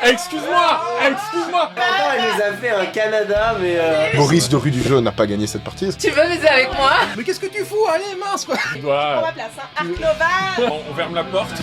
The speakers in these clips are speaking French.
Excuse-moi. Attends, il nous a fait un Canada, mais Boris de Rue du Jeu n'a pas gagné cette partie. Tu veux m'aider avec moi? Mais qu'est-ce que tu fous? Allez, mince quoi. Tu dois... Prends ma place, hein. Arc Nova. Bon, on ferme la porte.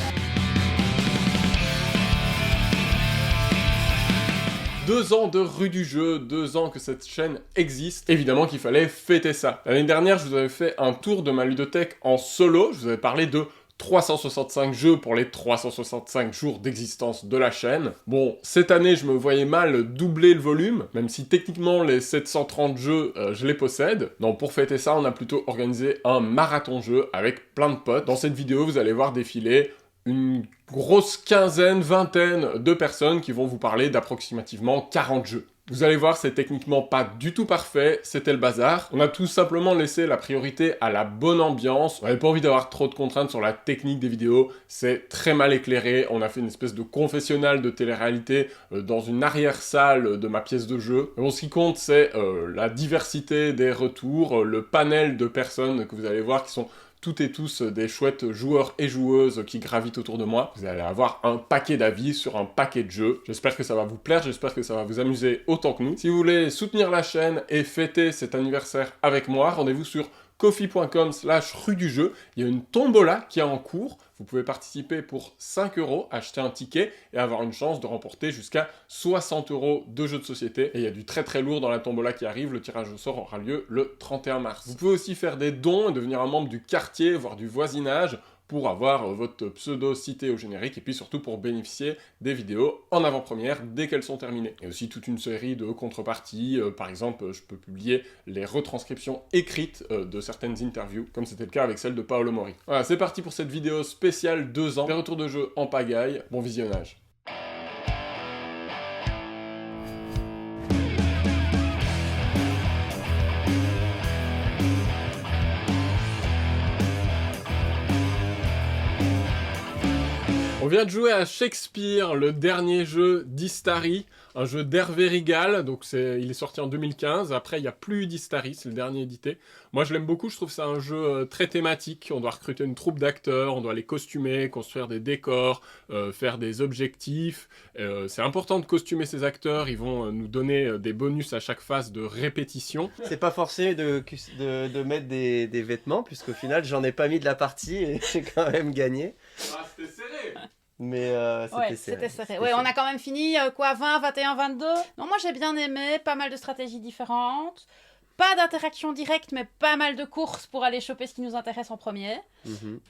2 ans de Rue du Jeu, 2 ans que cette chaîne existe. Évidemment qu'il fallait fêter ça. L'année dernière, je vous avais fait un tour de ma ludothèque en solo. Je vous avais parlé de 365 jeux pour les 365 jours d'existence de la chaîne. Bon, cette année, je me voyais mal doubler le volume, même si techniquement, les 730 jeux, je les possède. Donc pour fêter ça, on a plutôt organisé un marathon jeu avec plein de potes. Dans cette vidéo, vous allez voir défiler une grosse quinzaine, vingtaine de personnes qui vont vous parler d'approximativement 40 jeux. Vous allez voir, c'est techniquement pas du tout parfait, c'était le bazar. On a tout simplement laissé la priorité à la bonne ambiance. On n'avait pas envie d'avoir trop de contraintes sur la technique des vidéos. C'est très mal éclairé. On a fait une espèce de confessionnal de télé-réalité dans une arrière-salle de ma pièce de jeu. Mais bon, ce qui compte, c'est la diversité des retours, le panel de personnes que vous allez voir qui sont toutes et tous des chouettes joueurs et joueuses qui gravitent autour de moi. Vous allez avoir un paquet d'avis sur un paquet de jeux. J'espère que ça va vous plaire, j'espère que ça va vous amuser autant que nous. Si vous voulez soutenir la chaîne et fêter cet anniversaire avec moi, rendez-vous sur ko-fi.com/rue du jeu. Il y a une tombola qui est en cours. Vous pouvez participer pour 5 €, acheter un ticket et avoir une chance de remporter jusqu'à 60 € de jeux de société. Et il y a du très très lourd dans la tombola qui arrive. Le tirage au sort aura lieu le 31 mars. Vous pouvez aussi faire des dons et devenir un membre du quartier, voire du voisinage, pour avoir votre pseudo cité au générique et puis surtout pour bénéficier des vidéos en avant-première dès qu'elles sont terminées. Et aussi toute une série de contreparties, par exemple je peux publier les retranscriptions écrites de certaines interviews, comme c'était le cas avec celle de Paolo Mori. Voilà, c'est parti pour cette vidéo spéciale 2 ans, des retours de jeu en pagaille, bon visionnage. On vient de jouer à Shakespeare, le dernier jeu d'Istari, un jeu d'Hervé Rigal, donc il est sorti en 2015, après il n'y a plus d'Istari, c'est le dernier édité. Moi je l'aime beaucoup, je trouve que c'est un jeu très thématique, on doit recruter une troupe d'acteurs, on doit les costumer, construire des décors, faire des objectifs. C'est important de costumer ces acteurs, ils vont nous donner des bonus à chaque phase de répétition. c'est pas forcé de mettre des vêtements, puisqu'au final, j'en ai pas mis de la partie et j'ai quand même gagné. Ah, c'était serré. Mais Ouais, c'était serré. Ouais, on a quand même fini, 20, 21, 22. Non, moi j'ai bien aimé, pas mal de stratégies différentes. Pas d'interaction directe, mais pas mal de courses pour aller choper ce qui nous intéresse en premier.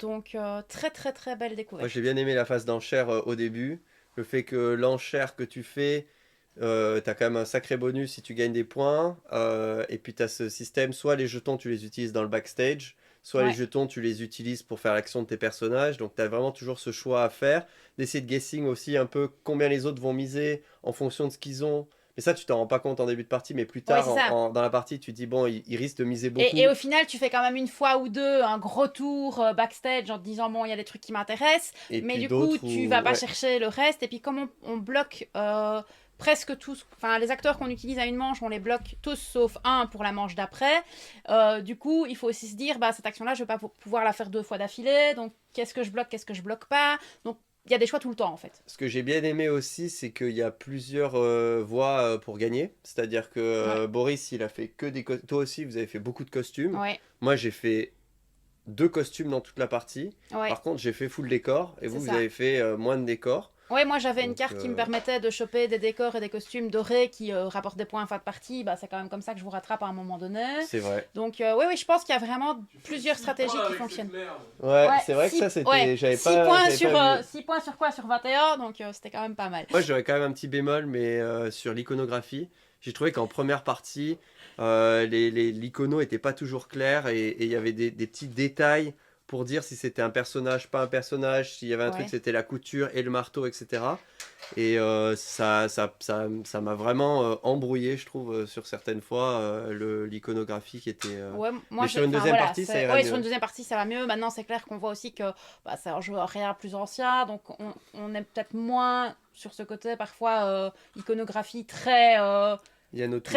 Donc, très très très belle découverte. Moi, j'ai bien aimé la phase d'enchère au début. Le fait que l'enchère que tu fais, t'as quand même un sacré bonus si tu gagnes des points. Et puis t'as ce système, soit les jetons tu les utilises dans le backstage, soit les jetons tu les utilises pour faire l'action de tes personnages. Donc t'as vraiment toujours ce choix à faire. D'essayer de guessing aussi un peu combien les autres vont miser en fonction de ce qu'ils ont. Mais ça, tu t'en rends pas compte en début de partie, mais plus tard, dans la partie, tu te dis, bon, il risque de miser beaucoup. Et au final, tu fais quand même une fois ou deux un gros tour backstage en te disant, bon, il y a des trucs qui m'intéressent, mais du coup, tu vas pas chercher le reste. Et puis, comme on bloque presque tous, enfin, les acteurs qu'on utilise à une manche, on les bloque tous, sauf un pour la manche d'après. Du coup, il faut aussi se dire, bah, cette action-là, je vais pas pouvoir la faire 2 fois d'affilée, donc qu'est-ce que je bloque pas. Donc, il y a des choix tout le temps en fait. Ce que j'ai bien aimé aussi, c'est qu'il y a plusieurs voies pour gagner. C'est-à-dire que Boris, il a fait que des costumes. Toi aussi, vous avez fait beaucoup de costumes. Ouais. Moi, j'ai fait 2 costumes dans toute la partie. Ouais. Par contre, j'ai fait full décor. Et vous avez fait moins de décor. Ouais, moi j'avais une carte qui me permettait de choper des décors et des costumes dorés qui rapportent des points en fin de partie. Bah, c'est quand même comme ça que je vous rattrape à un moment donné. C'est vrai. Donc, oui, je pense qu'il y a vraiment plusieurs stratégies qui fonctionnent. Ouais, c'est vrai que ça c'était. Ouais, j'avais 6 pas, points j'avais sur, pas vu. 6 points sur quoi? Sur 21, donc c'était quand même pas mal. Moi, j'aurais quand même un petit bémol, mais sur l'iconographie. J'ai trouvé qu'en première partie, l'icono n'était pas toujours clair et il y avait des petits détails pour dire si c'était un personnage, pas un personnage, s'il y avait un truc, c'était la couture et le marteau, etc. Et ça m'a vraiment embrouillé, je trouve, sur certaines fois, l'iconographie qui était... moi, mais sur une deuxième partie, ça ira mieux. Sur une deuxième partie, ça va mieux. Maintenant, c'est clair qu'on voit aussi que c'est un jeu horaire plus ancien, donc on est peut-être moins sur ce côté, parfois, iconographie très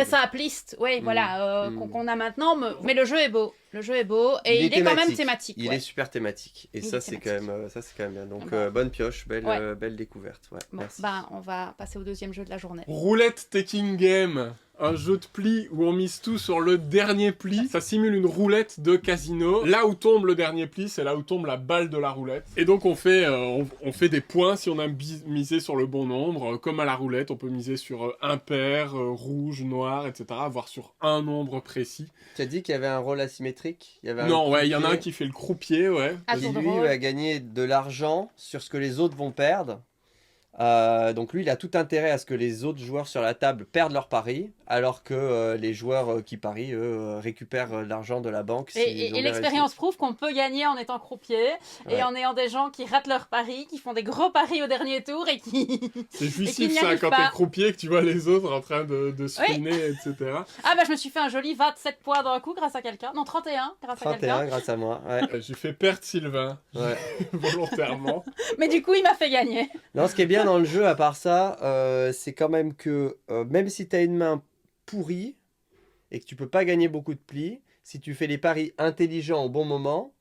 simpliste, qu'on a maintenant, mais le jeu est beau. Le jeu est beau et il est quand même thématique. Il est super thématique. Et ça, c'est quand même bien. Donc, bonne pioche, belle découverte. Ouais, bon, bah, on va passer au deuxième jeu de la journée. Roulette Taking Game. Un jeu de pli où on mise tout sur le dernier pli. Ça simule une roulette de casino. Là où tombe le dernier pli, c'est là où tombe la balle de la roulette. Et donc on fait des points si on a misé sur le bon nombre. Comme à la roulette, on peut miser sur impair, rouge, noir, etc. Voire sur un nombre précis. Tu as dit qu'il y avait un rôle asymétrique? Non, ouais, il y en a un qui fait le croupier, ouais. Qui lui va gagner de l'argent sur ce que les autres vont perdre. Donc lui, il a tout intérêt à ce que les autres joueurs sur la table perdent leur pari, alors que les joueurs qui parient, eux, récupèrent l'argent de la banque. Et l'expérience prouve qu'on peut gagner en étant croupier, et en ayant des gens qui ratent leur pari, qui font des gros paris au dernier tour, et qui... C'est jouissif ça, quand t'es croupier, que tu vois les autres en train de spinner, etc. Ah bah je me suis fait un joli 27 points d'un coup grâce à quelqu'un. Non, 31 grâce à quelqu'un. 31 grâce à moi, ouais. J'ai fait perdre Sylvain, volontairement. Mais du coup, il m'a fait gagner. Non, ce qui est bien dans le jeu, à part ça, c'est quand même que même si tu as une main pourrie et que tu peux pas gagner beaucoup de plis, si tu fais les paris intelligents au bon moment,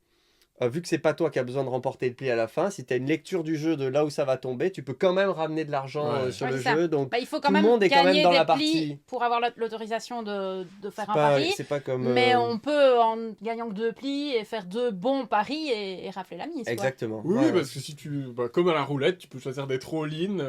vu que c'est pas toi qui as besoin de remporter le pli à la fin, si tu as une lecture du jeu de là où ça va tomber, tu peux quand même ramener de l'argent sur le jeu. Donc il faut quand même gagner des plis pour avoir l'autorisation de faire un pari. C'est pas comme, mais on peut, en gagnant que 2 plis, et faire 2 bons paris et rafler la mise. Exactement. Oui, parce que si comme à la roulette, tu peux choisir d'être all-in,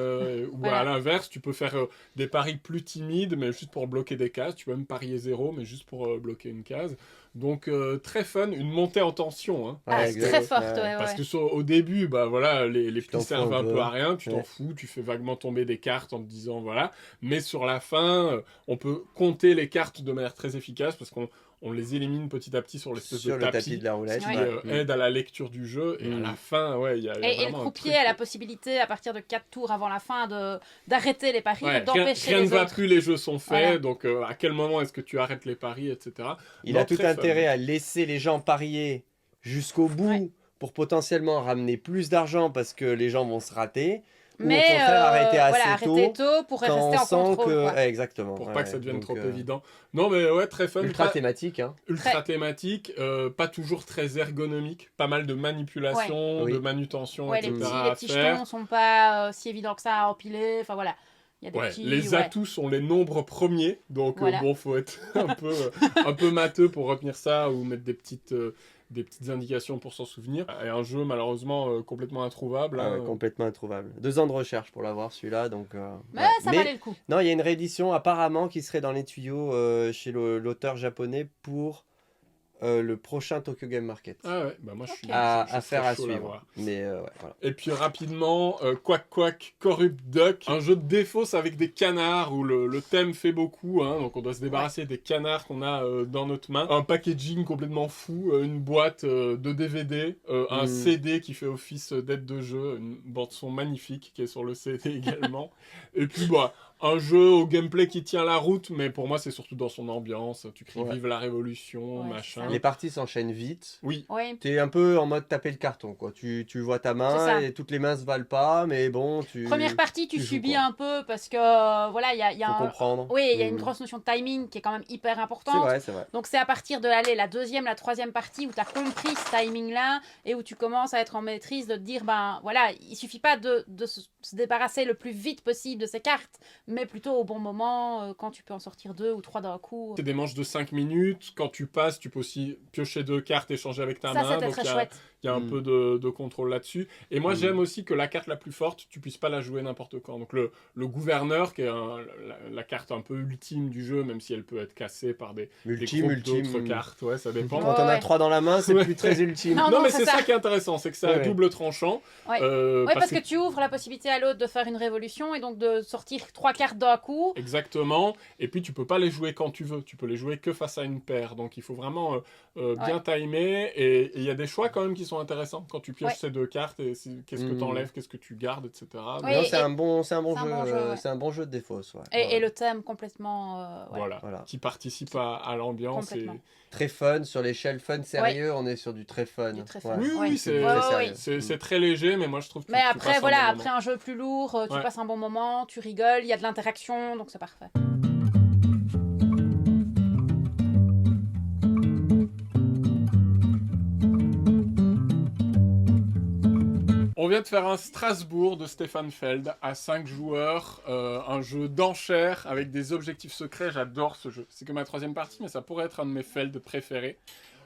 ou à l'inverse, tu peux faire des paris plus timides, mais juste pour bloquer des cases. Tu peux même parier 0, mais juste pour bloquer une case. Donc très fun, une montée en tension. Hein. Très forte, Parce que au début, bah voilà, les plis servent un peu à rien, tu t'en fous, tu fais vaguement tomber des cartes en te disant voilà. Mais sur la fin, on peut compter les cartes de manière très efficace parce qu'on les élimine petit à petit sur l'espèce de tapis de la roulette, qui aide à la lecture du jeu. Et à la fin, il y a et le croupier a la possibilité, à partir de 4 tours avant la fin, d'arrêter les paris, d'empêcher les autres. Rien ne va plus, les jeux sont faits, donc à quel moment est-ce que tu arrêtes les paris, etc. Il a tout intérêt à laisser les gens parier jusqu'au bout pour potentiellement ramener plus d'argent parce que les gens vont se rater. Mais au contraire, arrêter assez tôt pour rester en contrôle. Exactement. Pour pas que ça devienne trop évident. Non, mais très fun. Ultra thématique. Hein. Ultra thématique, pas toujours très ergonomique. Pas mal de manipulation, de manutention, etc. Les petits jetons sont pas si évidents que ça à empiler. Enfin voilà. Il y a des petits, les atouts sont les nombres premiers. Donc faut être un peu matheux pour retenir ça ou mettre des petites indications pour s'en souvenir. Et un jeu malheureusement complètement introuvable. Complètement introuvable. 2 ans de recherche pour l'avoir celui-là. Donc, mais ça valait le coup. Non, il y a une réédition apparemment qui serait dans les tuyaux chez l'auteur japonais pour le prochain Tokyo Game Market. Ah ouais, bah moi je suis affaire à suivre. Mais voilà. Et puis rapidement, Quack Quack Corrupt Duck, un jeu de défausse avec des canards où le thème fait beaucoup, hein, donc on doit se débarrasser des canards qu'on a dans notre main. Un packaging complètement fou, une boîte de DVD, un CD qui fait office d'aide de jeu, une bande son magnifique qui est sur le CD également. Et puis un jeu au gameplay qui tient la route, mais pour moi c'est surtout dans son ambiance. Tu cries vive la révolution, machin. Les parties s'enchaînent vite. Oui. T'es un peu en mode taper le carton, quoi. Tu vois ta main et toutes les mains se valent pas, mais bon, Première partie, tu subis un peu parce que voilà, il y a faut comprendre. Oui, il y a une grosse notion de timing qui est quand même hyper importante. C'est vrai. Donc c'est à partir de la deuxième, la troisième partie où tu as compris ce timing-là et où tu commences à être en maîtrise de te dire il suffit pas de se débarrasser le plus vite possible de ces cartes, mais plutôt au bon moment, quand tu peux en sortir 2 ou 3 d'un coup. C'est des manches de 5 minutes. Quand tu passes, tu peux aussi piocher 2 cartes, échanger avec ta main. Ça, c'était très chouette. Il y a un peu de contrôle là-dessus. Et moi, j'aime aussi que la carte la plus forte, tu puisses pas la jouer n'importe quand. Donc le gouverneur, qui est la carte un peu ultime du jeu, même si elle peut être cassée par des groupes d'autres cartes. Ouais, ça dépend. Quand on a 3 dans la main, c'est plus très ultime. Non, mais c'est ça qui est intéressant, c'est que c'est à double tranchant. Parce que tu ouvres la possibilité à l'autre de faire une révolution et donc de sortir 3 cartes d'un coup. Exactement. Et puis tu peux pas les jouer quand tu veux. Tu peux les jouer que face à une paire. Donc il faut vraiment bien timer. Et il y a des choix quand même qui sont intéressants quand tu pioches ces 2 cartes. Et qu'est-ce que t'enlèves, qu'est-ce que tu gardes, etc. C'est un bon jeu. C'est un bon jeu de défausse. Et le thème complètement. Voilà. Qui participe à l'ambiance. Très fun sur l'échelle fun sérieux. On est sur du très fun. Oui, c'est très léger, mais moi je trouve que. Mais après après un jeu plus lourd, tu passes un bon moment, tu rigoles, il y a de l'interaction, donc c'est parfait. vient de faire un Strasbourg de Stefan Feld à 5 joueurs, un jeu d'enchères avec des objectifs secrets, j'adore ce jeu. C'est que ma 3e partie, mais ça pourrait être un de mes Feld préférés.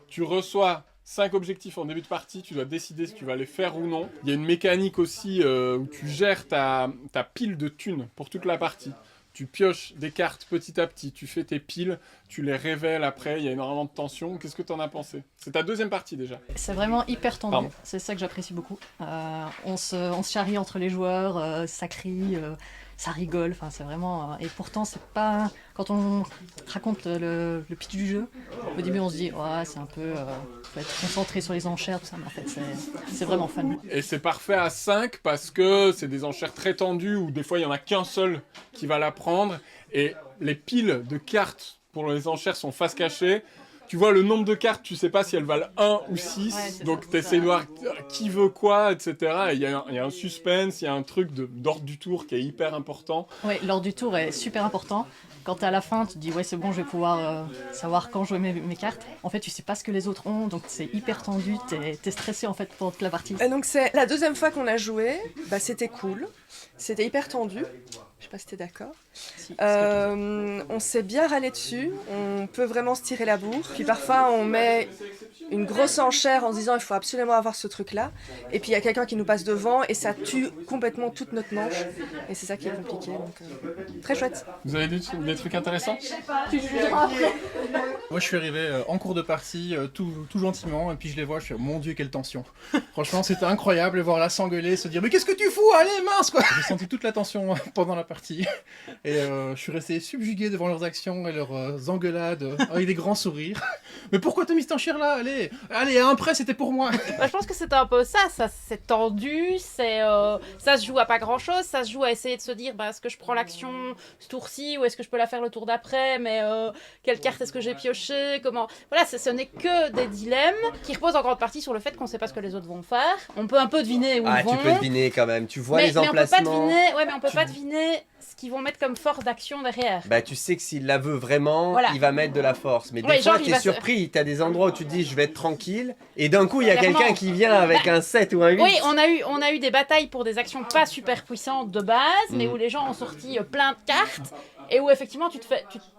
Tu reçois 5 objectifs en début de partie, tu dois décider si tu vas les faire ou non. Il y a une mécanique aussi où tu gères ta pile de thunes pour toute la partie. Tu pioches des cartes petit à petit, tu fais tes piles, tu les révèles après, il y a énormément de tension. Qu'est-ce que tu en as pensé? C'est ta 2e partie déjà. C'est vraiment hyper tendu, Pardon. c'est ça que j'apprécie beaucoup. On se charrie entre les joueurs, ça crie, ça rigole, enfin c'est vraiment... et pourtant c'est pas... Quand on raconte le pitch du jeu, au début on se dit ouais c'est un peu... faut être concentré sur les enchères, tout ça, mais en fait c'est vraiment fun. Et c'est parfait à 5 parce que c'est des enchères très tendues où des fois il n'y en a qu'un seul qui va la prendre. Et les piles de cartes pour les enchères sont face cachée. Tu vois le nombre de cartes, tu sais pas si elles valent 1 ou 6, donc tu essaies de voir qui veut quoi, etc. Et il y a un suspense, il y a un truc d'ordre du tour qui est hyper important. Oui, l'ordre du tour est super important. Quand t'es à la fin, tu te dis ouais c'est bon, je vais pouvoir savoir quand jouer mes cartes. En fait, tu sais pas ce que les autres ont, donc c'est hyper tendu, t'es stressé en fait pendant toute la partie. Et donc c'est la 2e fois qu'on a joué, c'était cool, c'était hyper tendu. Je sais pas si t'es d'accord. Si, On s'est bien râlé dessus, on peut vraiment se tirer la bourre. Puis parfois on met une grosse enchère en se disant il faut absolument avoir ce truc-là. Et puis il y a quelqu'un qui nous passe devant et ça tue complètement toute notre manche. Et c'est ça qui est compliqué. Donc, très chouette. Vous avez des trucs intéressants? Moi, je suis arrivé en cours de partie, tout gentiment, et puis je les vois, je fais, mon Dieu, quelle tension. Franchement, c'était incroyable, les voir là s'engueuler, se dire, mais qu'est-ce que tu fous? Allez, mince, quoi! J'ai senti toute la tension pendant la partie, et je suis resté subjugué devant leurs actions et leurs engueulades, avec des grands sourires. Mais pourquoi t'as mis cette enchère là? Allez, à un prêt, c'était pour moi! Bah, je pense que c'est un peu ça c'est tendu, ça se joue à pas grand chose, ça se joue à essayer de se dire est-ce que je prends l'action ce tour-ci ou est-ce que je peux la faire le tour d'après, mais quelle carte est-ce que j'ai pioché, comment... Voilà, ce n'est que des dilemmes qui reposent en grande partie sur le fait qu'on sait pas ce que les autres vont faire. On peut un peu deviner où ils vont. Tu peux deviner quand même, tu vois mais, les emplacements. Mais on peut pas deviner ce qu'ils vont mettre comme force d'action derrière. Bah tu sais que s'il la veut vraiment, Voilà. il va mettre de la force. Mais des Ouais, fois genre, il t'es va surpris, t'as des endroits où tu te dis je vais être tranquille, et d'un coup il y a Clairement. quelqu'un qui vient avec un 7 ou un 8. Oui, on a eu des batailles pour des actions pas super puissantes de base, mais où les gens ont sorti plein de cartes, et où effectivement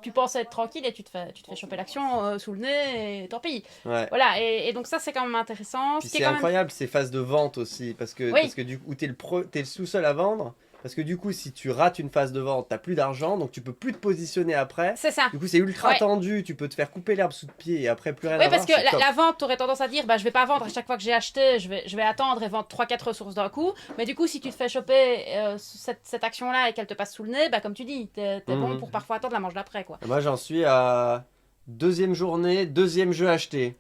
tu penses être tranquille et tu te fais choper l'action sous le nez, et tant pis. Ouais. Voilà, et donc ça c'est quand même intéressant. Puis Ce qui est c'est quand même- incroyable ces phases de vente aussi, parce que du coup t'es le sous-seul à vendre, parce que du coup si tu rates une phase de vente, t'as plus d'argent, donc tu peux plus te positionner après. C'est ça. Du coup c'est ultra Ouais. tendu, tu peux te faire couper l'herbe sous le pied et après plus rien Oui, avoir. parce que c'est top. la vente, t'aurais tendance à dire, je vais pas vendre à chaque fois que j'ai acheté, je vais attendre et vendre 3-4 ressources d'un coup. Mais du coup, si tu te fais choper cette action-là et qu'elle te passe sous le nez, comme tu dis, t'es bon pour parfois attendre la manche d'après, quoi. Moi j'en suis à 2e journée, 2e jeu acheté.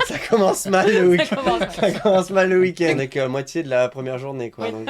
Ça commence mal le week-end. Ça commence mal. Ça commence mal le week-end. On est qu'à la moitié de la première journée, quoi. Donc,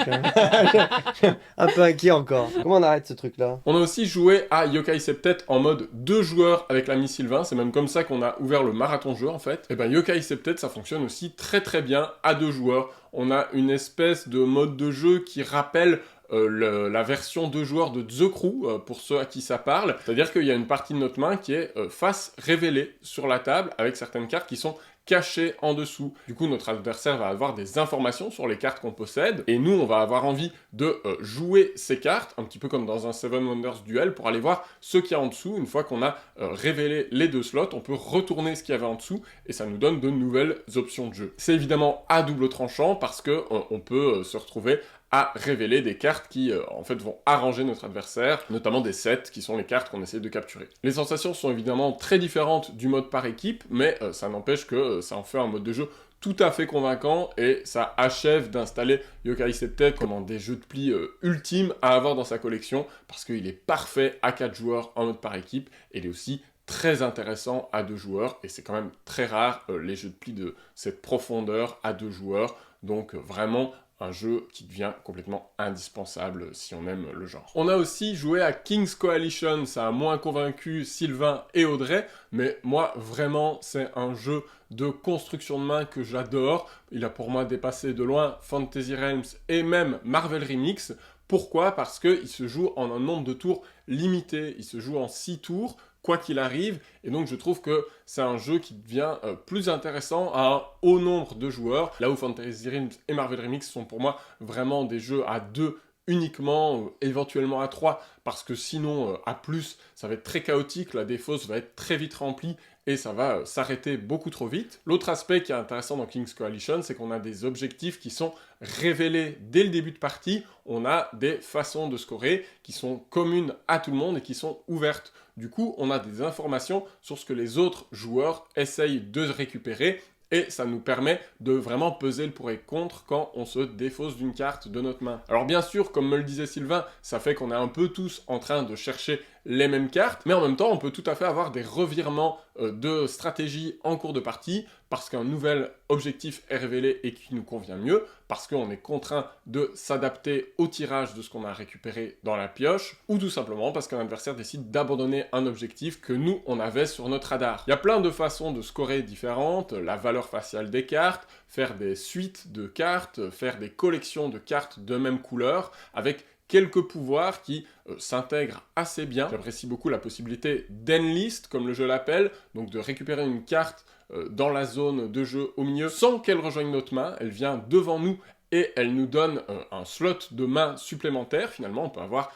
un peu inquiet encore. Comment on arrête ce truc-là? On a aussi joué à Yokai Septet en mode 2 joueurs avec l'ami Sylvain, c'est même comme ça qu'on a ouvert le marathon jeu en fait. Et ben Yokai Septet ça fonctionne aussi très très bien à 2 joueurs. On a une espèce de mode de jeu qui rappelle la version 2 joueurs de The Crew, pour ceux à qui ça parle. C'est-à-dire qu'il y a une partie de notre main qui est face révélée sur la table avec certaines cartes qui sont cachées en dessous. Du coup, notre adversaire va avoir des informations sur les cartes qu'on possède, et nous, on va avoir envie de jouer ces cartes, un petit peu comme dans un Seven Wonders Duel, pour aller voir ce qu'il y a en dessous. Une fois qu'on a révélé les 2 slots, on peut retourner ce qu'il y avait en dessous, et ça nous donne de nouvelles options de jeu. C'est évidemment à double tranchant, parce que on peut se retrouver à révéler des cartes qui, en fait, vont arranger notre adversaire, notamment des sets, qui sont les cartes qu'on essaie de capturer. Les sensations sont évidemment très différentes du mode par équipe, mais ça n'empêche que ça en fait un mode de jeu tout à fait convaincant, et ça achève d'installer Yokai Septet comme un des jeux de pli ultimes à avoir dans sa collection, parce qu'il est parfait à 4 joueurs en mode par équipe, et il est aussi très intéressant à 2 joueurs, et c'est quand même très rare les jeux de pli de cette profondeur à 2 joueurs, donc vraiment un jeu qui devient complètement indispensable si on aime le genre. On a aussi joué à King's Coalition, ça a moins convaincu Sylvain et Audrey, mais moi vraiment c'est un jeu de construction de main que j'adore. Il a pour moi dépassé de loin Fantasy Realms et même Marvel Remix. Pourquoi? Parce qu'il se joue en un nombre de tours limité, il se joue en 6 tours, quoi qu'il arrive, et donc je trouve que c'est un jeu qui devient plus intéressant à un haut nombre de joueurs, là où Fantasy Realms et Marvel Remix sont pour moi vraiment des jeux à 2 uniquement, éventuellement à 3, parce que sinon à plus, ça va être très chaotique, la défausse va être très vite remplie, et ça va s'arrêter beaucoup trop vite. L'autre aspect qui est intéressant dans King's Coalition, c'est qu'on a des objectifs qui sont révélés dès le début de partie, on a des façons de scorer qui sont communes à tout le monde et qui sont ouvertes. Du coup, on a des informations sur ce que les autres joueurs essayent de récupérer, et ça nous permet de vraiment peser le pour et contre quand on se défausse d'une carte de notre main. Alors bien sûr, comme me le disait Sylvain, ça fait qu'on est un peu tous en train de chercher les mêmes cartes, mais en même temps, on peut tout à fait avoir des revirements de stratégie en cours de partie, parce qu'un nouvel objectif est révélé et qui nous convient mieux, parce qu'on est contraint de s'adapter au tirage de ce qu'on a récupéré dans la pioche, ou tout simplement parce qu'un adversaire décide d'abandonner un objectif que nous, on avait sur notre radar. Il y a plein de façons de scorer différentes, la valeur faciale des cartes, faire des suites de cartes, faire des collections de cartes de même couleur, avec quelques pouvoirs qui s'intègrent assez bien. J'apprécie beaucoup la possibilité d'endlist, comme le jeu l'appelle, donc de récupérer une carte dans la zone de jeu au milieu sans qu'elle rejoigne notre main. Elle vient devant nous et elle nous donne un slot de main supplémentaire. Finalement, on peut avoir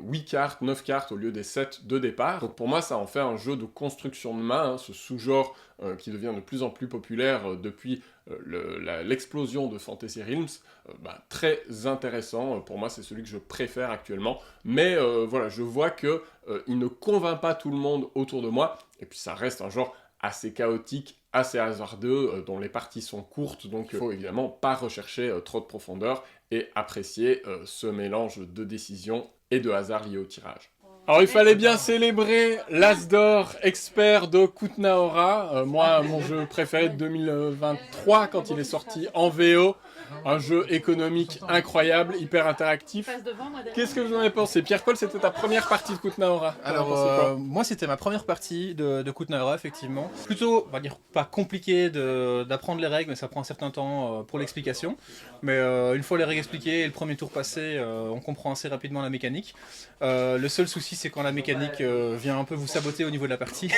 8 cartes, 9 cartes au lieu des 7 de départ. Donc pour moi, ça en fait un jeu de construction de main, hein, ce sous-genre qui devient de plus en plus populaire depuis l'explosion de Fantasy Realms. Très intéressant. Pour moi, c'est celui que je préfère actuellement. Mais voilà, je vois que il ne convainc pas tout le monde autour de moi. Et puis ça reste un genre assez chaotique, assez hasardeux, dont les parties sont courtes, donc il faut évidemment pas rechercher trop de profondeur et apprécier ce mélange de décisions et de hasard lié au tirage. Alors il fallait bien célébrer l'As d'or expert de Kutna-Hora, moi mon jeu préféré de 2023 quand il est sorti en VO, un jeu économique incroyable, hyper interactif. Qu'est-ce que vous en avez pensé? Pierre-Paul, c'était ta première partie de Kutna-Hora. Alors moi c'était ma première partie de Kutna-Hora effectivement. Plutôt, on va dire pas compliqué d'apprendre les règles, mais ça prend un certain temps pour l'explication. Mais une fois les règles expliquées et le premier tour passé, on comprend assez rapidement la mécanique. Le seul souci c'est quand la mécanique vient un peu vous saboter au niveau de la partie.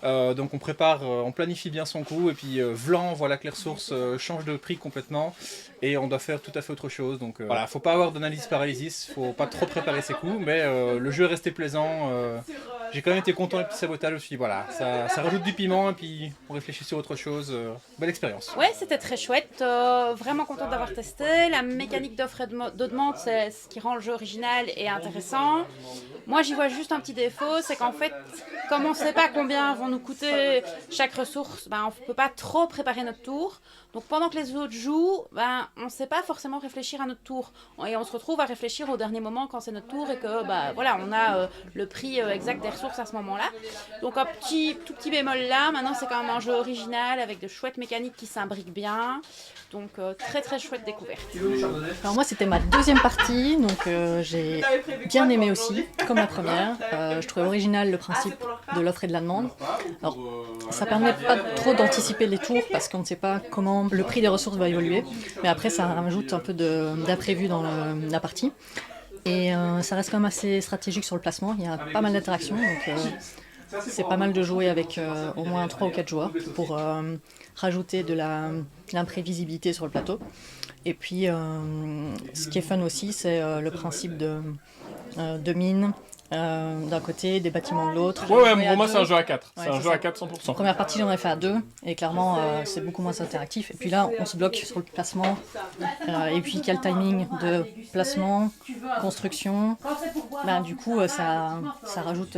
Donc on prépare, on planifie bien son coup et puis voilà que les ressources changent de prix complètement et on doit faire tout à fait autre chose. Donc voilà, faut pas avoir d'analyse paralysis, faut pas trop préparer ses coups, mais le jeu est resté plaisant. J'ai quand même été content des petits sabotages, je me suis dit voilà, ça rajoute du piment et puis on réfléchit sur autre chose. Belle expérience. Ouais, c'était très chouette, vraiment contente d'avoir testé. La mécanique d'offre et de demande, c'est ce qui rend le jeu original et intéressant. Moi j'y vois juste un petit défaut, c'est qu'en fait, comme on ne sait pas combien vont nous coûter chaque ressource, on ne peut pas trop préparer notre tour. Donc pendant que les autres jouent, on ne sait pas forcément réfléchir à notre tour. Et on se retrouve à réfléchir au dernier moment quand c'est notre tour et que voilà, on a le prix exact des ressources à ce moment-là. Donc un tout petit bémol là, maintenant c'est quand même un jeu original avec de chouettes mécaniques qui s'imbriquent bien. Donc très très chouette découverte. Alors moi c'était ma deuxième partie, donc j'ai bien aimé aussi, comme la première. Je trouvais original le principe de l'offre et de la demande. Alors ça permet pas trop d'anticiper les tours parce qu'on ne sait pas comment le prix des ressources va évoluer. Mais après ça rajoute un peu d'imprévu dans la partie. Et ça reste quand même assez stratégique sur le placement, il y a pas mal d'interactions. Donc c'est pas mal de jouer avec au moins 3 ou 4 joueurs pour rajouter de l'imprévisibilité sur le plateau. Et puis, ce qui est fun aussi, c'est le principe de mine d'un côté, des bâtiments de l'autre. Ouais, pour moi c'est un jeu à 4. C'est un jeu à 4 100%. La première partie, j'en ai fait à 2, et clairement, c'est beaucoup moins interactif. Et puis là, on se bloque sur le placement, et puis quel timing de placement, construction. Du coup, ça rajoute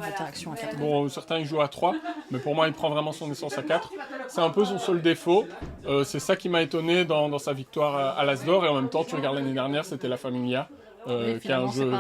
l'interaction à 4. Bon, certains ils jouent à 3, mais pour moi il prend vraiment son essence à 4. C'est un peu son seul défaut. C'est ça qui m'a étonné dans sa victoire à l'As d'or, et en même temps, tu regardes l'année dernière, c'était La Familia. Qui est un jeu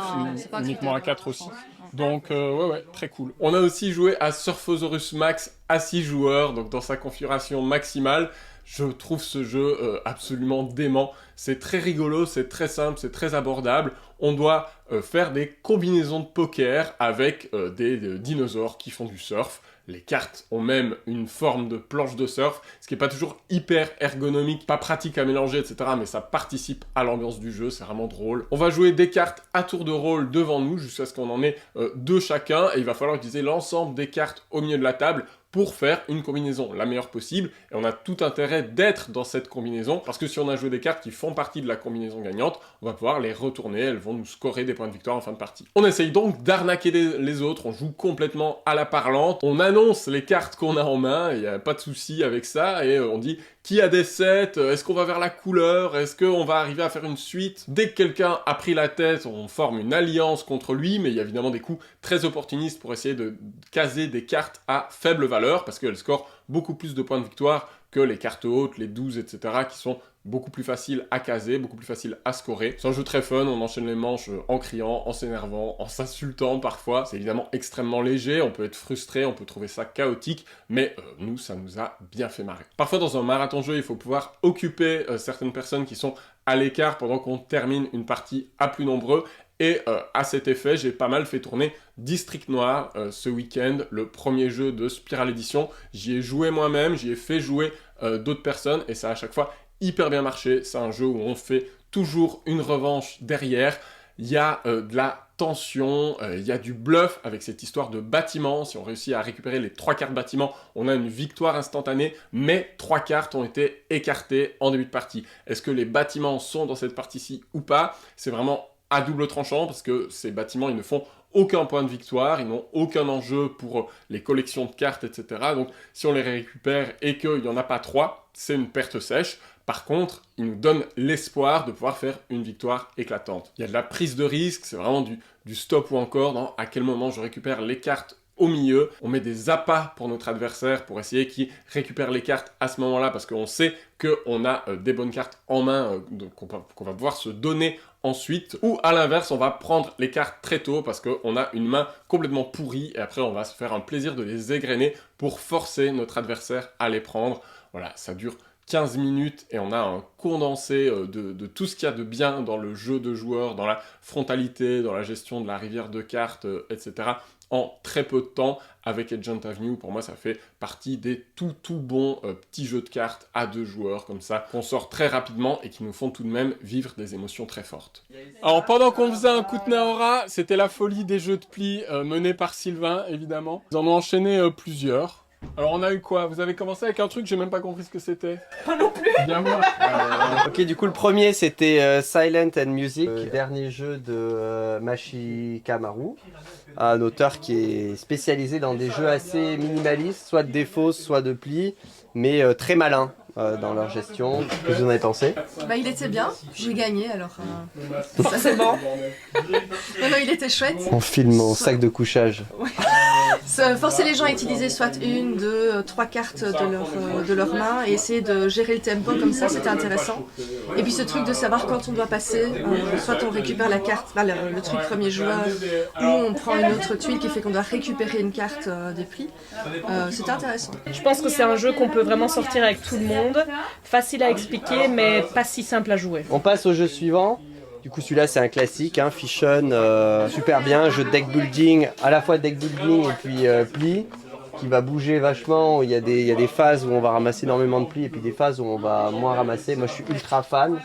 uniquement à 4 aussi. Donc ouais, très cool. On a aussi joué à Surfosaurus Max à 6 joueurs, donc dans sa configuration maximale. Je trouve ce jeu absolument dément. C'est très rigolo, c'est très simple, c'est très abordable. on doit faire des combinaisons de poker avec des dinosaures qui font du surf. Les cartes ont même une forme de planche de surf, ce qui n'est pas toujours hyper ergonomique, pas pratique à mélanger, etc. Mais ça participe à l'ambiance du jeu, c'est vraiment drôle. On va jouer des cartes à tour de rôle devant nous, jusqu'à ce qu'on en ait deux chacun, et il va falloir utiliser l'ensemble des cartes au milieu de la table pour faire une combinaison la meilleure possible, et on a tout intérêt d'être dans cette combinaison, parce que si on a joué des cartes qui font partie de la combinaison gagnante, on va pouvoir les retourner, elles vont nous scorer des points de victoire en fin de partie. On essaye donc d'arnaquer les autres, on joue complètement à la parlante, on annonce les cartes qu'on a en main, il n'y a pas de souci avec ça, et on dit qui a des sets, est-ce qu'on va vers la couleur, est-ce qu'on va arriver à faire une suite. Dès que quelqu'un a pris la tête, on forme une alliance contre lui, mais il y a évidemment des coups très opportunistes pour essayer de caser des cartes à faible valeur, parce qu'elles scorent beaucoup plus de points de victoire que les cartes hautes, les 12, etc., qui sont beaucoup plus faciles à caser, beaucoup plus faciles à scorer. C'est un jeu très fun, on enchaîne les manches en criant, en s'énervant, en s'insultant parfois. C'est évidemment extrêmement léger, on peut être frustré, on peut trouver ça chaotique, mais nous, ça nous a bien fait marrer. Parfois, dans un marathon jeu, il faut pouvoir occuper certaines personnes qui sont à l'écart pendant qu'on termine une partie à plus nombreux. Et à cet effet, j'ai pas mal fait tourner District Noir ce week-end, le premier jeu de Spiral Edition. J'y ai joué moi-même, j'y ai fait jouer d'autres personnes, et ça a à chaque fois hyper bien marché. C'est un jeu où on fait toujours une revanche derrière. Il y a de la tension, il y a du bluff avec cette histoire de bâtiment. Si on réussit à récupérer les 3 cartes bâtiment, on a une victoire instantanée, mais 3 cartes ont été écartées en début de partie. Est-ce que les bâtiments sont dans cette partie-ci ou pas? C'est vraiment à double tranchant, parce que ces bâtiments, ils ne font aucun point de victoire, ils n'ont aucun enjeu pour les collections de cartes, etc. Donc, si on les récupère et qu'il n'y en a pas 3, c'est une perte sèche. Par contre, ils nous donnent l'espoir de pouvoir faire une victoire éclatante. Il y a de la prise de risque, c'est vraiment du stop ou encore dans à quel moment je récupère les cartes au milieu. On met des appâts pour notre adversaire pour essayer qu'il récupère les cartes à ce moment-là, parce qu'on sait qu'on a des bonnes cartes en main qu'on va pouvoir se donner ensuite. Ou à l'inverse, on va prendre les cartes très tôt parce qu'on a une main complètement pourrie, et après on va se faire un plaisir de les égrener pour forcer notre adversaire à les prendre. Voilà, ça dure 15 minutes et on a un condensé de tout ce qu'il y a de bien dans le jeu de joueurs, dans la frontalité, dans la gestion de la rivière de cartes, etc. en très peu de temps. Avec Agent Avenue, pour moi, ça fait partie des tout bons petits jeux de cartes à 2 joueurs, comme ça, qu'on sort très rapidement et qui nous font tout de même vivre des émotions très fortes. Alors, pendant qu'on faisait un coup de Naora, c'était la folie des jeux de pli menés par Sylvain, évidemment. Ils en ont enchaîné plusieurs. Alors on a eu quoi? Vous avez commencé avec un truc, j'ai même pas compris ce que c'était. Pas non plus. Bien voir. Ok, du coup le premier c'était Silent and Music, dernier jeu de Mashi Kamaru, un auteur qui est spécialisé dans des jeux assez minimalistes, soit de défausse, soit de pli, mais très malin dans leur gestion. Qu'est-ce que vous en avez pensé? Bah il était bien, j'ai gagné alors ça c'est bon. Non, il était chouette. On filme mon sac de couchage. Ouais. Forcer les gens à utiliser soit 1, 2, 3 cartes de leur main et essayer de gérer le tempo comme ça, c'était intéressant. Et puis ce truc de savoir quand on doit passer, soit on récupère la carte, le truc premier joueur, ou on prend une autre tuile qui fait qu'on doit récupérer une carte des plis, c'était intéressant. Je pense que c'est un jeu qu'on peut vraiment sortir avec tout le monde, facile à expliquer mais pas si simple à jouer. On passe au jeu suivant. Du coup celui-là c'est un classique, hein, Fission, super bien, jeu de deck building, à la fois deck building et puis pli, qui va bouger vachement. Il y a des phases où on va ramasser énormément de plis et puis des phases où on va moins ramasser. Moi je suis ultra fan.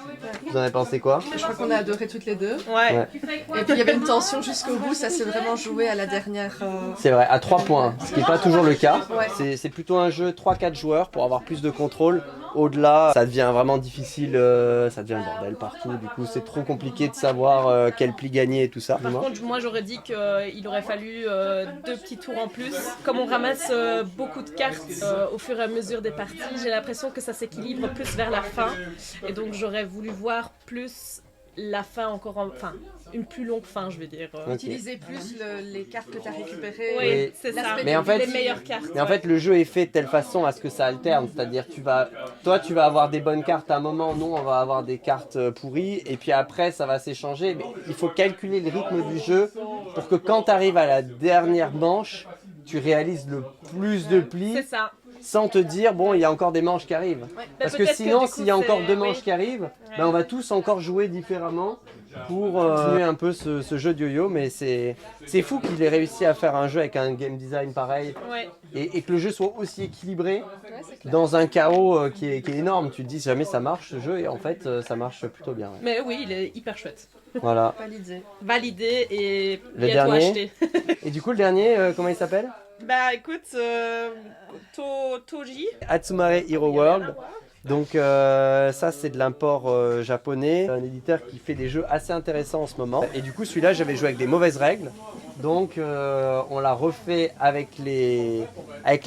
Vous en avez pensé quoi? Je crois qu'on a adoré toutes les deux. Ouais. Et puis il y avait une tension jusqu'au bout, ça s'est vraiment joué à la dernière... C'est vrai, à 3 points, ce qui n'est pas toujours le cas. Ouais. C'est plutôt un jeu 3-4 joueurs pour avoir plus de contrôle. Au-delà, ça devient vraiment difficile, ça devient le bordel partout. Du coup, c'est trop compliqué de savoir quel pli gagner et tout ça. Par contre, moi j'aurais dit qu'il aurait fallu 2 petits tours en plus. Comme on ramasse beaucoup de cartes au fur et à mesure des parties, j'ai l'impression que ça s'équilibre plus vers la fin. Et donc j'aurais voulu voir plus la fin encore, enfin une plus longue fin, je vais dire. Utiliser plus les cartes que tu as récupérées. Oui, c'est ça. Mais en fait, les meilleures cartes. Mais en fait, le jeu est fait de telle façon à ce que ça alterne. C'est-à-dire, tu vas avoir des bonnes cartes à un moment, nous, on va avoir des cartes pourries, et puis après, ça va s'échanger. Mais il faut calculer le rythme du jeu pour que quand tu arrives à la dernière manche, tu réalises le plus de plis. C'est ça. Sans te dire, bon, il y a encore des manches qui arrivent. Ouais. Parce que sinon, s'il y a encore 2 manches qui arrivent, ben, on va tous encore jouer différemment. pour continuer un peu ce jeu de yo-yo, mais c'est fou qu'il ait réussi à faire un jeu avec un game design pareil et que le jeu soit aussi équilibré dans un chaos qui est énorme. Tu te dis jamais ça marche ce jeu et en fait ça marche plutôt bien. Ouais. Mais oui, il est hyper chouette. Voilà. Validé et Le bientôt dernier. acheté. Et du coup le dernier, comment il s'appelle? Bah écoute, Toji. Atsumare Hero World. Donc ça c'est de l'import japonais, un éditeur qui fait des jeux assez intéressants en ce moment. Et du coup celui-là j'avais joué avec des mauvaises règles, donc on l'a refait avec les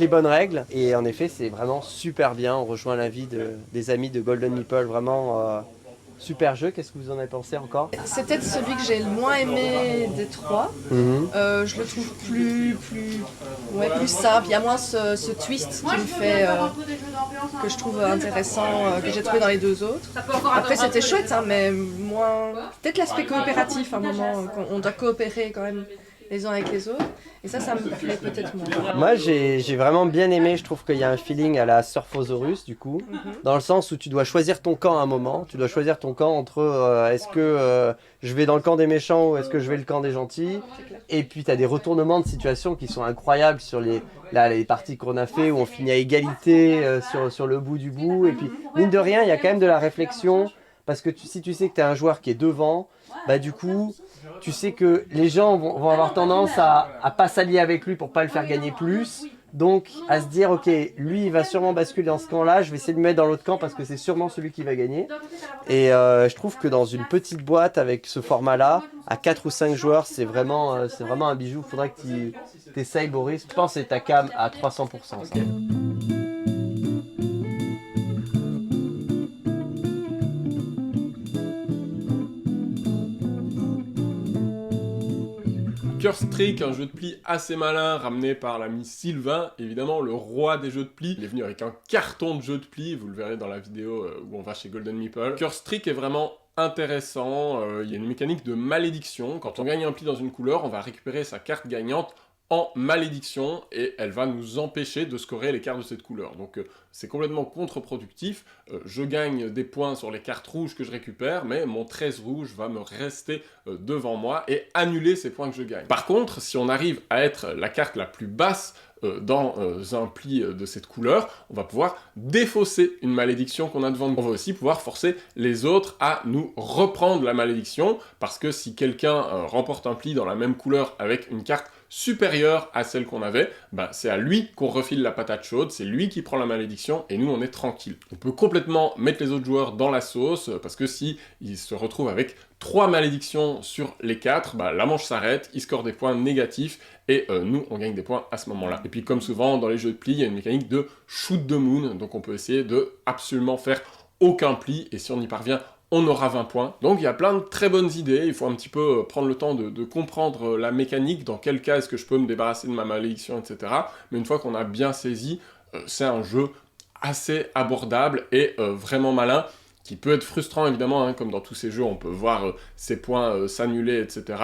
bonnes règles. Et en effet c'est vraiment super bien, on rejoint l'avis des amis de Golden Meeple, vraiment super jeu. Qu'est-ce que vous en avez pensé encore? C'est peut-être celui que j'ai le moins aimé des trois. Je le trouve plus simple. Il y a moins ce twist qui me fait que je trouve intéressant, que j'ai trouvé dans les deux autres. Après c'était chouette, hein, mais moins. Peut-être l'aspect coopératif à un moment, on doit coopérer quand même les uns avec les autres. Et ça me plaît peut-être moins. Moi j'ai vraiment bien aimé, je trouve qu'il y a un feeling à la Surfosaurus du coup, dans le sens où tu dois choisir ton camp à un moment, tu dois choisir ton camp entre est-ce que je vais dans le camp des méchants ou est-ce que je vais le camp des gentils. Et puis tu as des retournements de situation qui sont incroyables sur les parties qu'on a fait où on finit à égalité sur le bout du bout. Et puis mine de rien il y a quand même de la réflexion, parce que si tu sais que tu as un joueur qui est devant, bah du coup tu sais que les gens vont avoir tendance à pas s'allier avec lui pour pas le faire gagner plus. Donc à se dire ok, lui il va sûrement basculer dans ce camp là, je vais essayer de me mettre dans l'autre camp parce que c'est sûrement celui qui va gagner. Et je trouve que dans une petite boîte avec ce format là, à 4 ou 5 joueurs, c'est vraiment un bijou. Faudrait que tu essayes Boris, je pense que c'est ta cam à 300%. Ça. Curse Trick, un jeu de pli assez malin ramené par l'ami Sylvain, évidemment le roi des jeux de pli. Il est venu avec un carton de jeux de pli, vous le verrez dans la vidéo où on va chez Golden Meeple. Curse Trick est vraiment intéressant, il y a une mécanique de malédiction. Quand on gagne un pli dans une couleur, on va récupérer sa carte gagnante en malédiction et elle va nous empêcher de scorer les cartes de cette couleur. Donc c'est complètement contre-productif. Je gagne des points sur les cartes rouges que je récupère, mais mon 13 rouge va me rester devant moi et annuler ces points que je gagne. Par contre, si on arrive à être la carte la plus basse dans un pli de cette couleur, on va pouvoir défausser une malédiction qu'on a devant nous. On va aussi pouvoir forcer les autres à nous reprendre la malédiction, parce que si quelqu'un remporte un pli dans la même couleur avec une carte supérieure à celle qu'on avait, bah, c'est à lui qu'on refile la patate chaude, c'est lui qui prend la malédiction et nous on est tranquille. On peut complètement mettre les autres joueurs dans la sauce, parce que si ils se retrouvent avec 3 malédictions sur les 4, bah, la manche s'arrête, ils scorent des points négatifs et nous on gagne des points à ce moment-là. Et puis comme souvent dans les jeux de pli, il y a une mécanique de shoot the moon, donc on peut essayer de absolument faire aucun pli et si on y parvient, on aura 20 points. Donc il y a plein de très bonnes idées, il faut un petit peu prendre le temps de comprendre la mécanique, dans quel cas est-ce que je peux me débarrasser de ma malédiction, etc. Mais une fois qu'on a bien saisi, c'est un jeu assez abordable et vraiment malin, qui peut être frustrant évidemment, hein, comme dans tous ces jeux, on peut voir ses points s'annuler, etc.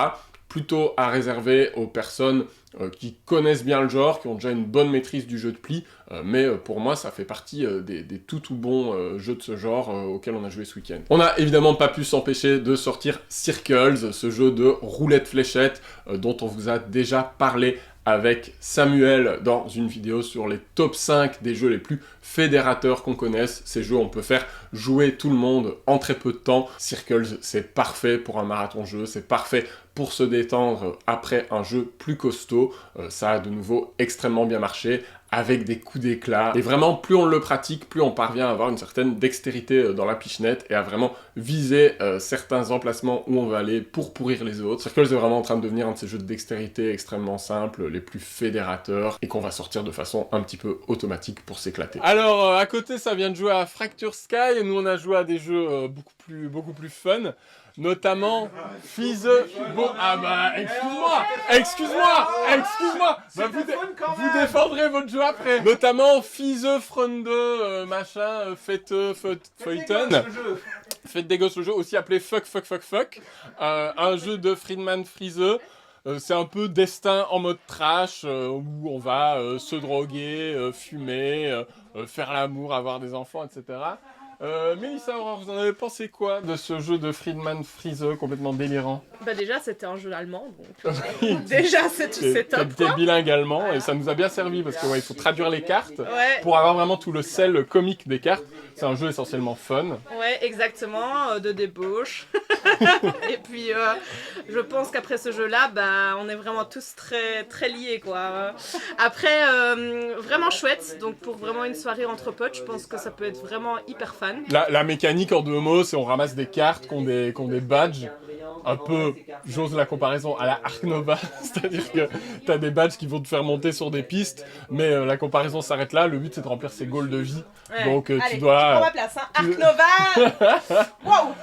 Plutôt à réserver aux personnes qui connaissent bien le genre, qui ont déjà une bonne maîtrise du jeu de pli, mais pour moi ça fait partie des tout bons jeux de ce genre auxquels on a joué ce week-end. On n'a évidemment pas pu s'empêcher de sortir Circles, ce jeu de roulette fléchette dont on vous a déjà parlé avec Samuel dans une vidéo sur les top 5 des jeux les plus fédérateurs qu'on connaisse. Ces jeux, on peut faire jouer tout le monde en très peu de temps. Circles, c'est parfait pour un marathon jeu, c'est parfait pour se détendre après un jeu plus costaud. Ça a de nouveau extrêmement bien marché, avec des coups d'éclat. Et vraiment, plus on le pratique, plus on parvient à avoir une certaine dextérité dans la pichenette et à vraiment viser certains emplacements où on va aller pour pourrir les autres. Circles est vraiment en train de devenir un de ces jeux de dextérité extrêmement simples, les plus fédérateurs, et qu'on va sortir de façon un petit peu automatique pour s'éclater. Alors, à côté, ça vient de jouer à Fracture Sky, et nous on a joué à des jeux beaucoup plus fun. Notamment Fise... Bon, ah bah, excuse-moi bah, vous défendrez votre jeu après. Notamment Fise Freunde, Fête des gosses le jeu, aussi appelé Fuck, un jeu de Friedman Frise. C'est un peu destin en mode trash, où on va se droguer, fumer, faire l'amour, avoir des enfants, etc. Mélissa, Aurore, vous en avez pensé quoi de ce jeu de Friedman Friese complètement délirant? Bah déjà, c'était un jeu allemand, donc déjà, c'est top, T'es bilingue allemand, et ça nous a bien servi, parce que il faut traduire les cartes Ouais. pour avoir vraiment tout le sel comique des cartes. C'est un jeu essentiellement fun. Ouais, exactement, de débauche. Et puis, je pense qu'après ce jeu-là, bah, on est vraiment tous très, très liés, quoi. Après, vraiment chouette. Donc, pour vraiment une soirée entre potes, je pense que ça peut être vraiment hyper fun. La mécanique, en 2 mots, c'est on ramasse des cartes qui ont des badges. Un peu, j'ose la comparaison, à la Ark Nova. C'est-à-dire que t'as des badges qui vont te faire monter sur des pistes, mais la comparaison s'arrête là. Le but, c'est de remplir ses goals de vie. Ouais. Donc, Allez, tu dois... je prends ma place, hein. Ark Nova. Wow.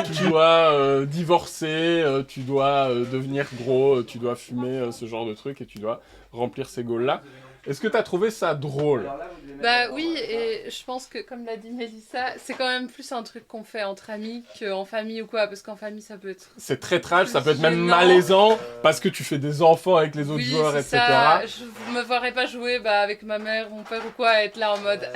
tu dois divorcer, tu dois devenir gros, tu dois fumer, ce genre de trucs, et tu dois remplir ces goals-là. Est-ce que tu as trouvé ça drôle? Bah oui, et je pense que, comme l'a dit Mélissa, c'est quand même plus un truc qu'on fait entre amis qu'en famille ou quoi, parce qu'en famille ça peut être... C'est très trash, ça peut être même malaisant, parce que tu fais des enfants avec les autres joueurs, etc. Ça. Je me verrais pas jouer avec ma mère, mon père ou quoi, être là en mode...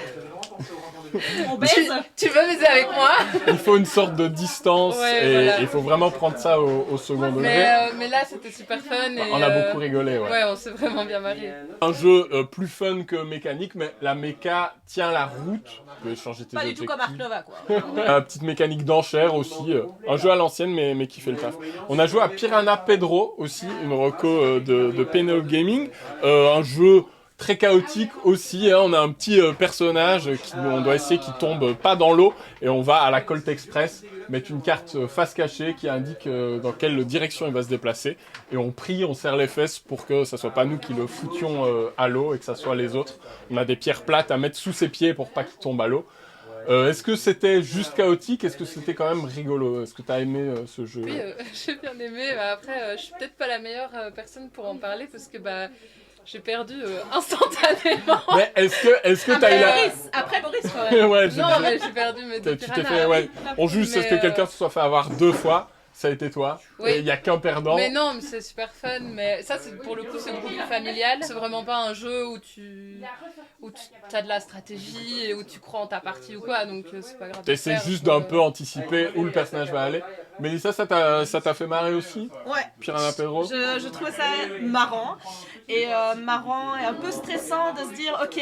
On baise. Tu veux baiser avec moi? Il faut une sorte de distance, Ouais, et voilà. il faut vraiment prendre ça au second degré. Mais là c'était super fun. Et, on a beaucoup rigolé, ouais. Ouais, on s'est vraiment bien marré. Un jeu plus fun que mécanique, mais la méca tient la route. Tu peux changer tes Pas du objectifs. tout comme Ark Nova, quoi. La petite mécanique d'enchère aussi. Un jeu à l'ancienne, mais qui fait le taf. On a joué à Piranha Pedro aussi, une reco de Penal Gaming. Un jeu très chaotique aussi, hein. On a un petit personnage on doit essayer qu'il tombe pas dans l'eau, et on va à la Colt Express mettre une carte face cachée qui indique dans quelle direction il va se déplacer, et on prie, on serre les fesses pour que ça soit pas nous qui le foutions à l'eau, et que ça soit les autres. On a des pierres plates à mettre sous ses pieds pour pas qu'il tombe à l'eau. Est-ce que c'était juste chaotique? Est-ce que c'était quand même rigolo? Est-ce que t'as aimé ce jeu? Oui, j'ai bien aimé. Après, je suis peut-être pas la meilleure personne pour en parler, parce que j'ai perdu instantanément. Mais est-ce que t'as eu la... Après Boris, quand même. Ouais, Non, mais j'ai perdu mes deux tu t'es piranhas. fait, ouais. On juge Mais, ce que quelqu'un se soit fait avoir 2 fois. Ça a été toi. Oui. Et il n'y a qu'un perdant. Mais non, mais c'est super fun. Mais ça, c'est pour le coup, c'est beaucoup plus familial. C'est vraiment pas un jeu où tu as de la stratégie et où tu crois en ta partie ou quoi. Donc c'est pas grave. T'essaies juste d'un peu anticiper où le personnage va aller. Mélissa, ça t'a fait marrer aussi? Ouais. Piranha Pedro? Je trouvais ça marrant. Et marrant et un peu stressant de se dire, ok,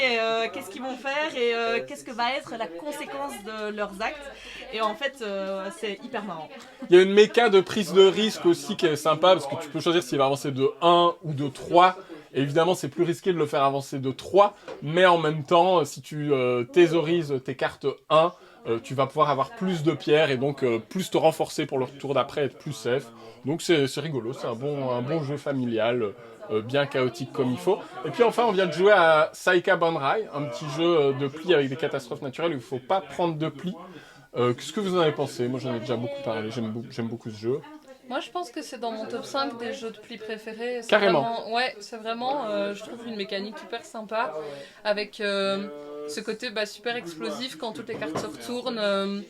qu'est-ce qu'ils vont faire et qu'est-ce que va être la conséquence de leurs actes. Et en fait, c'est hyper marrant. Il y a une méca de prise de risque aussi qui est sympa, parce que tu peux choisir s'il va avancer de 1 ou de 3. Et évidemment, c'est plus risqué de le faire avancer de 3, mais en même temps, si tu thésaurises tes cartes 1, tu vas pouvoir avoir plus de pierres et donc plus te renforcer pour le tour d'après, être plus safe. Donc c'est rigolo, c'est un bon jeu familial, bien chaotique comme il faut. Et puis enfin, on vient de jouer à Saika Banrai, un petit jeu de plis avec des catastrophes naturelles où il ne faut pas prendre de plis. Qu'est-ce que vous en avez pensé? Moi, j'en ai déjà beaucoup parlé, j'aime beaucoup ce jeu. Moi, je pense que c'est dans mon top 5 des jeux de plis préférés. Carrément. Ouais, c'est vraiment, je trouve, une mécanique hyper sympa, avec ce côté super explosif quand toutes les cartes se retournent.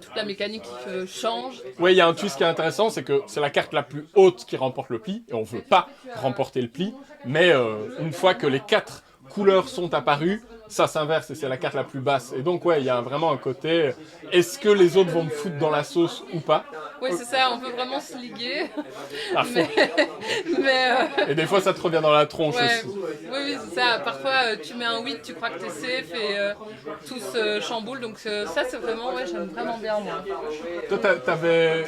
Toute la mécanique change. Oui, il y a un twist qui est intéressant, c'est que c'est la carte la plus haute qui remporte le pli, et on ne veut pas remporter le pli, mais une fois que les 4 couleurs sont apparues, ça s'inverse et c'est la carte la plus basse. Et donc, ouais, il y a vraiment un côté, est-ce que les autres vont me foutre dans la sauce ou pas? Oui, c'est ça, on peut vraiment se liguer. À fond. Mais Et des fois, ça te revient dans la tronche aussi. Oui, c'est ça. Parfois, tu mets un 8, tu crois que t'es safe et tout se chamboule. Donc ça, c'est vraiment, j'aime vraiment bien, moi. Toi,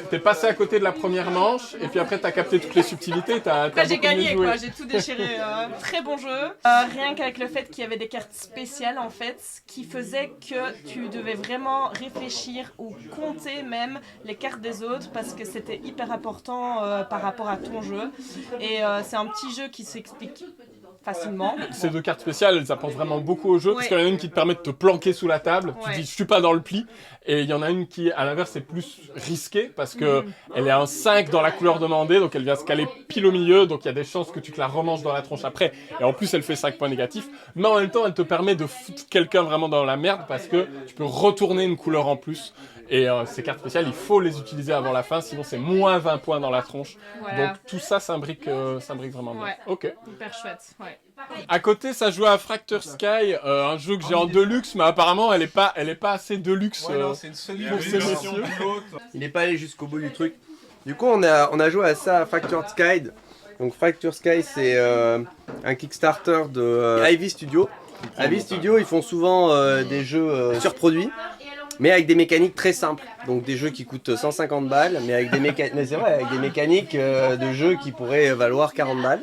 t'es passé à côté de la première manche, et puis après, t'as capté toutes les subtilités. J'ai gagné, quoi. J'ai tout déchiré. Très bon jeu. Rien qu'avec le fait qu'il y avait des cartes spéciales, en fait, qui faisait que tu devais vraiment réfléchir ou compter même les cartes des autres, parce que c'était hyper important par rapport à ton jeu. Et c'est un petit jeu qui s'explique facilement. Ces 2 cartes spéciales, elles apportent vraiment beaucoup au jeu, parce qu'il y en a une qui te permet de te planquer sous la table, tu dis je suis pas dans le pli, et il y en a une qui, à l'inverse, est plus risquée, parce que elle est un 5 dans la couleur demandée, donc elle vient se caler pile au milieu, donc il y a des chances que tu te la remanges dans la tronche après, et en plus elle fait 5 points négatifs, mais en même temps elle te permet de foutre quelqu'un vraiment dans la merde, parce que tu peux retourner une couleur en plus, Et ces cartes spéciales, il faut les utiliser avant la fin, sinon c'est moins 20 points dans la tronche. Voilà. Donc tout ça s'imbrique vraiment bien. Ouais. Ok. Hyper chouette, ouais. À côté, ça joue à Fracture Sky, un jeu que j'ai en deluxe, mais apparemment elle est pas assez deluxe c'est une seule pour ces messieurs. Il n'est pas allé jusqu'au bout du truc. Du coup, on a joué à ça à Fractured Sky. Donc Fractured Sky, c'est un Kickstarter de Ivy Studio. Ivy Studio, ils font souvent des jeux surproduits, mais avec des mécaniques très simples. Donc des jeux qui coûtent 150 balles, mais avec des mécaniques de jeux qui pourraient valoir 40 balles.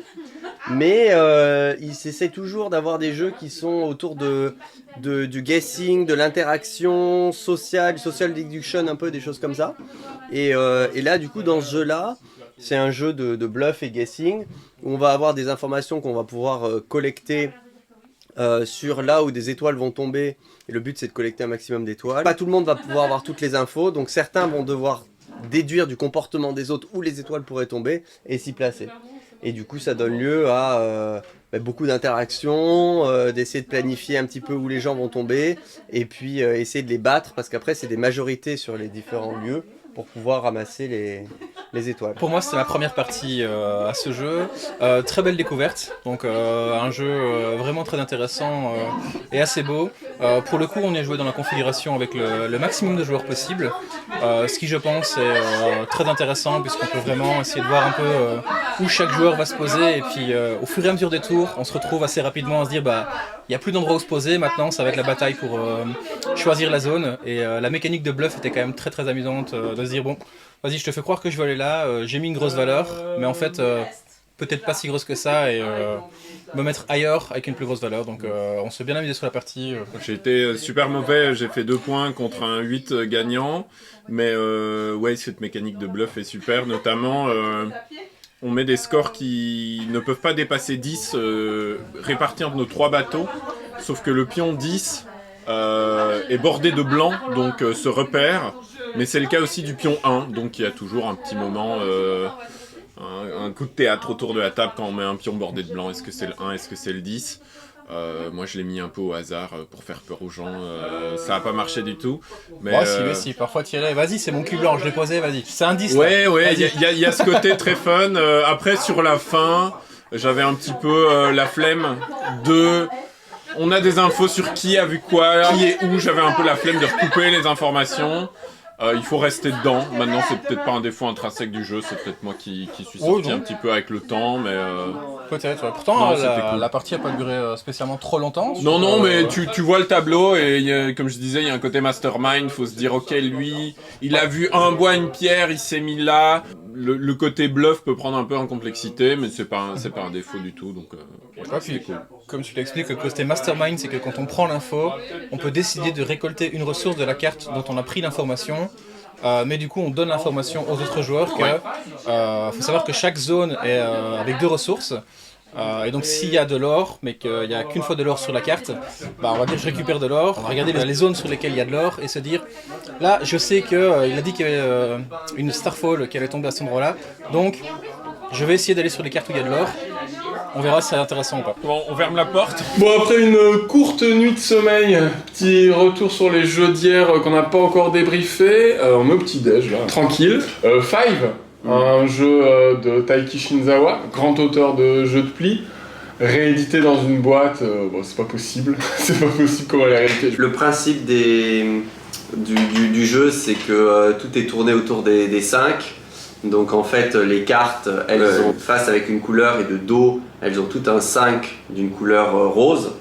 Mais ils essaient toujours d'avoir des jeux qui sont autour du guessing, de l'interaction sociale, du social deduction, un peu des choses comme ça. Et là, du coup, dans ce jeu-là, c'est un jeu de bluff et guessing, où on va avoir des informations qu'on va pouvoir collecter sur là où des étoiles vont tomber. Et le but, c'est de collecter un maximum d'étoiles. Pas tout le monde va pouvoir avoir toutes les infos, donc certains vont devoir déduire du comportement des autres où les étoiles pourraient tomber et s'y placer. Et du coup, ça donne lieu à beaucoup d'interactions, d'essayer de planifier un petit peu où les gens vont tomber, et puis essayer de les battre, parce qu'après, c'est des majorités sur les différents lieux pour pouvoir ramasser les étoiles. Pour moi, c'était ma première partie à ce jeu. Très belle découverte, donc un jeu vraiment très intéressant et assez beau. Pour le coup, on y a joué dans la configuration avec le maximum de joueurs possible, ce qui, je pense, est très intéressant, puisqu'on peut vraiment essayer de voir un peu où chaque joueur va se poser, et puis au fur et à mesure des tours, on se retrouve assez rapidement à se dire il n'y a plus d'endroit où se poser, maintenant ça va être la bataille pour choisir la zone, et la mécanique de bluff était quand même très très amusante, de se dire bon, vas-y, je te fais croire que je veux aller là, j'ai mis une grosse valeur, mais en fait peut-être pas si grosse que ça, et me mettre ailleurs avec une plus grosse valeur. Donc on s'est bien amusé sur la partie. J'ai été super mauvais, j'ai fait 2 points contre un 8 gagnant, mais ouais, cette mécanique de bluff est super, notamment on met des scores qui ne peuvent pas dépasser 10 répartis entre nos 3 bateaux, sauf que le pion 10 est bordé de blanc, donc se repère, mais c'est le cas aussi du pion 1, donc il y a toujours un petit moment, un coup de théâtre autour de la table quand on met un pion bordé de blanc. Est-ce que c'est le 1, est-ce que c'est le 10 ? Moi je l'ai mis un peu au hasard pour faire peur aux gens, ça a pas marché du tout. Mais si, parfois tu y allais, vas-y c'est mon cul blanc, je l'ai posé, vas-y, c'est un 10. Ouais, il y a ce côté très fun. Après sur la fin, j'avais un petit peu la flemme de... On a des infos sur qui a vu quoi, qui est où, j'avais un peu la flemme de recouper les informations. Il faut rester dedans. Maintenant, c'est peut-être pas un défaut intrinsèque du jeu, c'est peut-être moi qui suis sorti un petit peu avec le temps, mais... Peut-être, ouais. Pourtant, la partie n'a pas duré spécialement trop longtemps. Non, mais tu vois le tableau, et comme je disais, il y a un côté mastermind, faut se dire, ok, lui, il a vu un bois, une pierre, il s'est mis là. Le côté bluff peut prendre un peu en complexité, mais c'est pas un défaut du tout, donc c'est cool. Comme tu l'expliques, le côté mastermind, c'est que quand on prend l'info, on peut décider de récolter une ressource de la carte dont on a pris l'information, mais du coup on donne l'information aux autres joueurs que faut savoir que chaque zone est avec 2 ressources. Et donc s'il y a de l'or, mais qu'il n'y a qu'une fois de l'or sur la carte, on va dire je récupère de l'or, on va regarder les zones sur lesquelles il y a de l'or et se dire là je sais qu'il a dit qu'il y avait une Starfall qui allait tomber à cet endroit là, donc je vais essayer d'aller sur les cartes où il y a de l'or, on verra si c'est intéressant ou pas. Bon, on ferme la porte. Bon, après une courte nuit de sommeil, petit retour sur les jeux d'hier qu'on n'a pas encore débriefé, on est au petit-déj là, tranquille. Five, un jeu de Taiki Shinzawa, grand auteur de jeux de pli, réédité dans une boîte, bon c'est pas possible, c'est pas possible comment elle est rééditée. Le principe du jeu, c'est que tout est tourné autour des 5. Donc en fait les cartes, elles ont face avec une couleur, et de dos, elles ont toutes un 5 d'une couleur rose,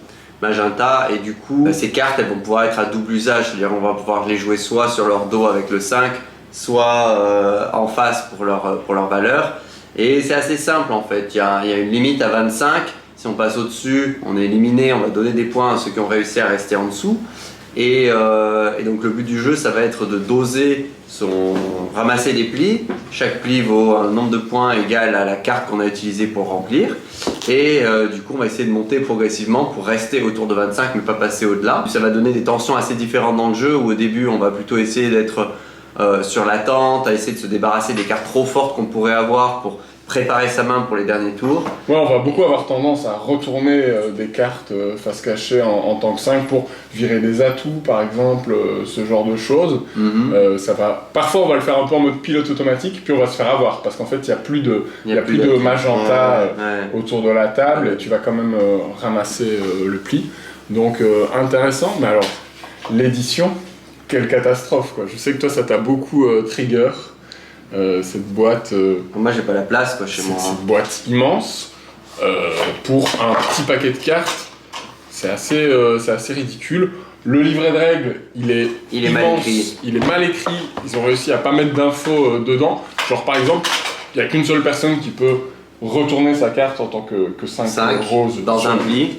magenta, et du coup ces cartes elles vont pouvoir être à double usage, c'est-à-dire on va pouvoir les jouer soit sur leur dos avec le 5, soit en face pour leur valeur. Et c'est assez simple en fait, il y a une limite à 25, si on passe au-dessus on est éliminé, on va donner des points à ceux qui ont réussi à rester en dessous. Et donc le but du jeu ça va être de doser ramasser des plis, chaque pli vaut un nombre de points égal à la carte qu'on a utilisée pour remplir, et du coup on va essayer de monter progressivement pour rester autour de 25 mais pas passer au-delà. Ça va donner des tensions assez différentes dans le jeu, où au début on va plutôt essayer d'être sur l'attente, à essayer de se débarrasser des cartes trop fortes qu'on pourrait avoir pour préparer sa main pour les derniers tours. Ouais, on va beaucoup avoir tendance à retourner des cartes face cachée en tant que 5 pour virer des atouts, par exemple, ce genre de choses. Ça va... Parfois, on va le faire un peu en mode pilote automatique, puis on va se faire avoir, parce qu'en fait, il n'y a plus de magenta autour de la table, et tu vas quand même ramasser le pli. Donc, intéressant, mais alors, l'édition, quelle catastrophe, quoi. Je sais que toi, ça t'a beaucoup trigger. Cette boîte... Moi j'ai pas la place quoi, chez moi. Cette boîte immense, pour un petit paquet de cartes, c'est assez ridicule. Le livret de règles, il est immense, il est mal écrit, ils ont réussi à pas mettre d'infos dedans. Genre par exemple, il n'y a qu'une seule personne qui peut retourner sa carte en tant que 5 roses dans un pli.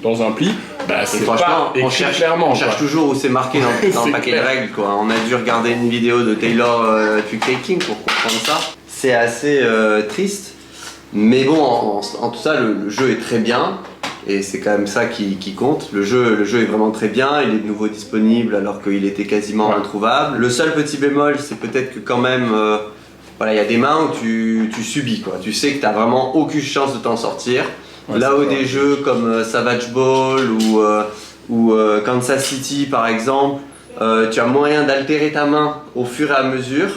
Bah, c'est pas écrit clairement. On cherche toujours où c'est marqué dans le paquet de règles quoi. On a dû regarder une vidéo de Taylor Tucking pour comprendre ça. C'est assez triste, mais bon, en tout ça, le jeu est très bien et c'est quand même ça qui compte. Le jeu est vraiment très bien, il est de nouveau disponible alors qu'il était quasiment introuvable. Le seul petit bémol, c'est peut-être que quand même, voilà, il y a des mains où tu subis quoi. Tu sais que tu n'as vraiment aucune chance de t'en sortir. Là où des jeux comme Savage Ball ou Kansas City par exemple, tu as moyen d'altérer ta main au fur et à mesure.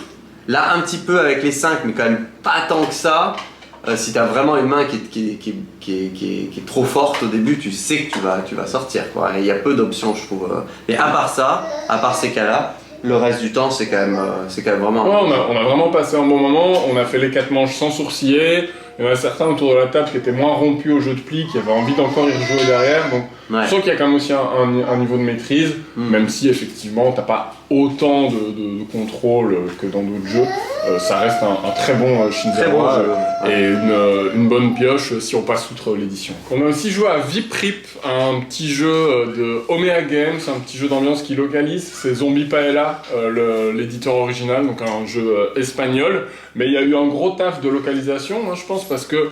Là un petit peu avec les 5 mais quand même pas tant que ça. Si tu as vraiment une main qui est trop forte au début, tu sais que tu vas sortir quoi. Et il y a peu d'options je trouve. Mais à part ça, à part ces cas-là, le reste du temps c'est quand même vraiment... Ouais, on a vraiment passé un bon moment, on a fait les 4 manches sans sourciller. Il y en a certains autour de la table qui étaient moins rompus au jeu de pli, qui avaient envie d'encore y rejouer derrière. Donc je sens qu'il y a quand même aussi un niveau de maîtrise, même si effectivement t'as pas autant de contrôle que dans d'autres jeux. Ça reste un très bon Shinzawa et une bonne pioche si on passe outre l'édition. On a aussi joué à VIP-Rip, un petit jeu de Omega Games, un petit jeu d'ambiance qui localise. C'est Zombie Paella, l'éditeur original, donc un jeu espagnol. Mais il y a eu un gros taf de localisation, hein, je pense, parce que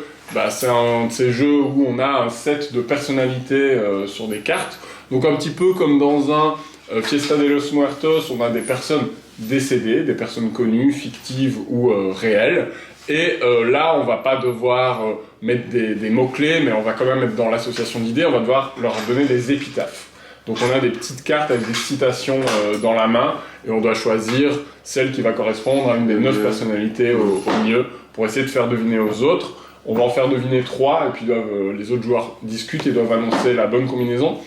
c'est un de ces jeux où on a un set de personnalités sur des cartes. Donc un petit peu comme dans un Fiesta de los Muertos, on a des personnes décédées, des personnes connues, fictives ou réelles. Et là, on va pas devoir mettre des mots-clés, mais on va quand même être dans l'association d'idées, on va devoir leur donner des épitaphes. Donc on a des petites cartes avec des citations dans la main, et on doit choisir celle qui va correspondre à une des 9 personnalités au mieux, pour essayer de faire deviner aux autres. On va en faire deviner 3, et puis les autres joueurs discutent et doivent annoncer la bonne combinaison.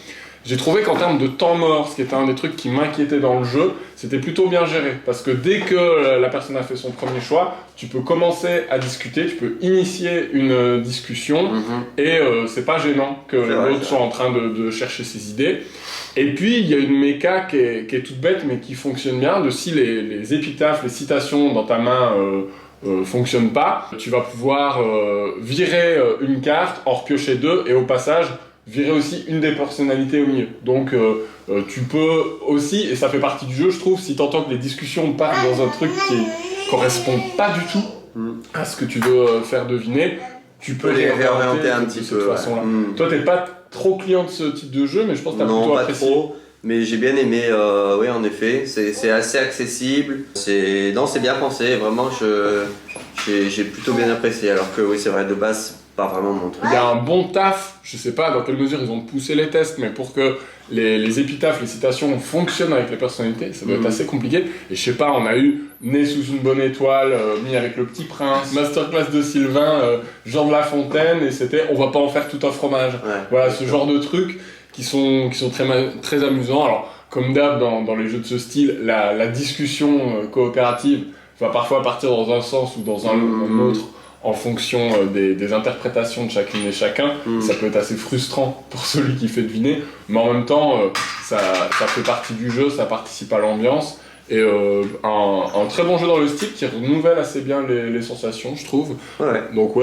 J'ai trouvé qu'en termes de temps mort, ce qui était un des trucs qui m'inquiétait dans le jeu, c'était plutôt bien géré. Parce que dès que la personne a fait son premier choix, tu peux commencer à discuter, tu peux initier une discussion, et c'est pas gênant que l'autre soit en train de chercher ses idées. Et puis, il y a une méca qui est toute bête, mais qui fonctionne bien, de si les épitaphes, les citations dans ta main fonctionnent pas, tu vas pouvoir virer une carte, en repiocher 2, et au passage, virer aussi une des personnalités au milieu. Donc tu peux aussi, et ça fait partie du jeu je trouve, si t'entends que les discussions partent dans un truc qui correspond pas du tout à ce que tu veux faire deviner, tu peux les réorienter un petit peu de cette façon-là. Toi t'es pas trop client de ce type de jeu, mais je pense que t'as plutôt apprécié. Non, pas trop, mais j'ai bien aimé, oui en effet, c'est assez accessible, c'est bien pensé, vraiment j'ai plutôt bien apprécié, alors que oui c'est vrai de base, pas vraiment mon truc. Il y a un bon taf, je sais pas dans quelle mesure ils ont poussé les tests, mais pour que les épitaphes, les citations fonctionnent avec les personnalités, ça doit être assez compliqué. Et je sais pas, on a eu Né sous une bonne étoile, mis avec le Petit Prince, masterclass de Sylvain, Jean de La Fontaine, et c'était on va pas en faire tout un fromage. Voilà, ce genre de trucs qui sont très amusants. Alors, comme d'hab dans les jeux de ce style, la discussion coopérative va parfois partir dans un sens ou dans un autre, en fonction des interprétations de chacune et chacun. Ça peut être assez frustrant pour celui qui fait deviner, mais en même temps, ça fait partie du jeu, ça participe à l'ambiance, et un très bon jeu dans le style qui renouvelle assez bien les sensations, je trouve. Donc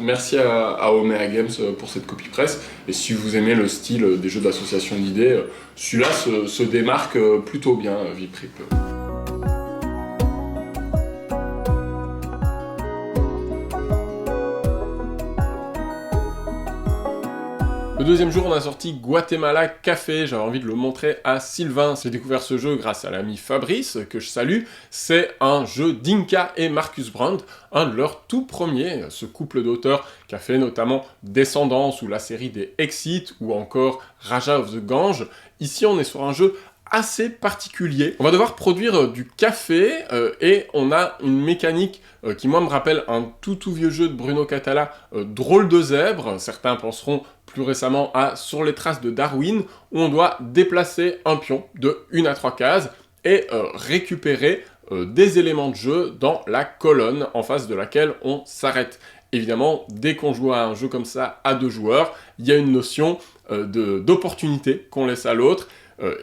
merci à Omega Games pour cette copie presse, et si vous aimez le style des jeux d'association d'idées, celui-là se démarque plutôt bien, VIP-Rip. Le deuxième jour, on a sorti Guatemala Café, j'avais envie de le montrer à Sylvain. J'ai découvert ce jeu grâce à l'ami Fabrice, que je salue. C'est un jeu d'Inka et Marcus Brandt, un de leurs tout premiers, ce couple d'auteurs qui a fait notamment Descendance ou la série des Exit ou encore Raja of the Gange. Ici, on est sur un jeu assez particulier. On va devoir produire du café et on a une mécanique qui moi me rappelle un tout vieux jeu de Bruno Catala, Drôle de zèbre. Certains penseront plus récemment à Sur les traces de Darwin, où on doit déplacer un pion de 1 à 3 cases et récupérer des éléments de jeu dans la colonne en face de laquelle on s'arrête. Évidemment, dès qu'on joue à un jeu comme ça à 2 joueurs, il y a une notion d'opportunité qu'on laisse à l'autre,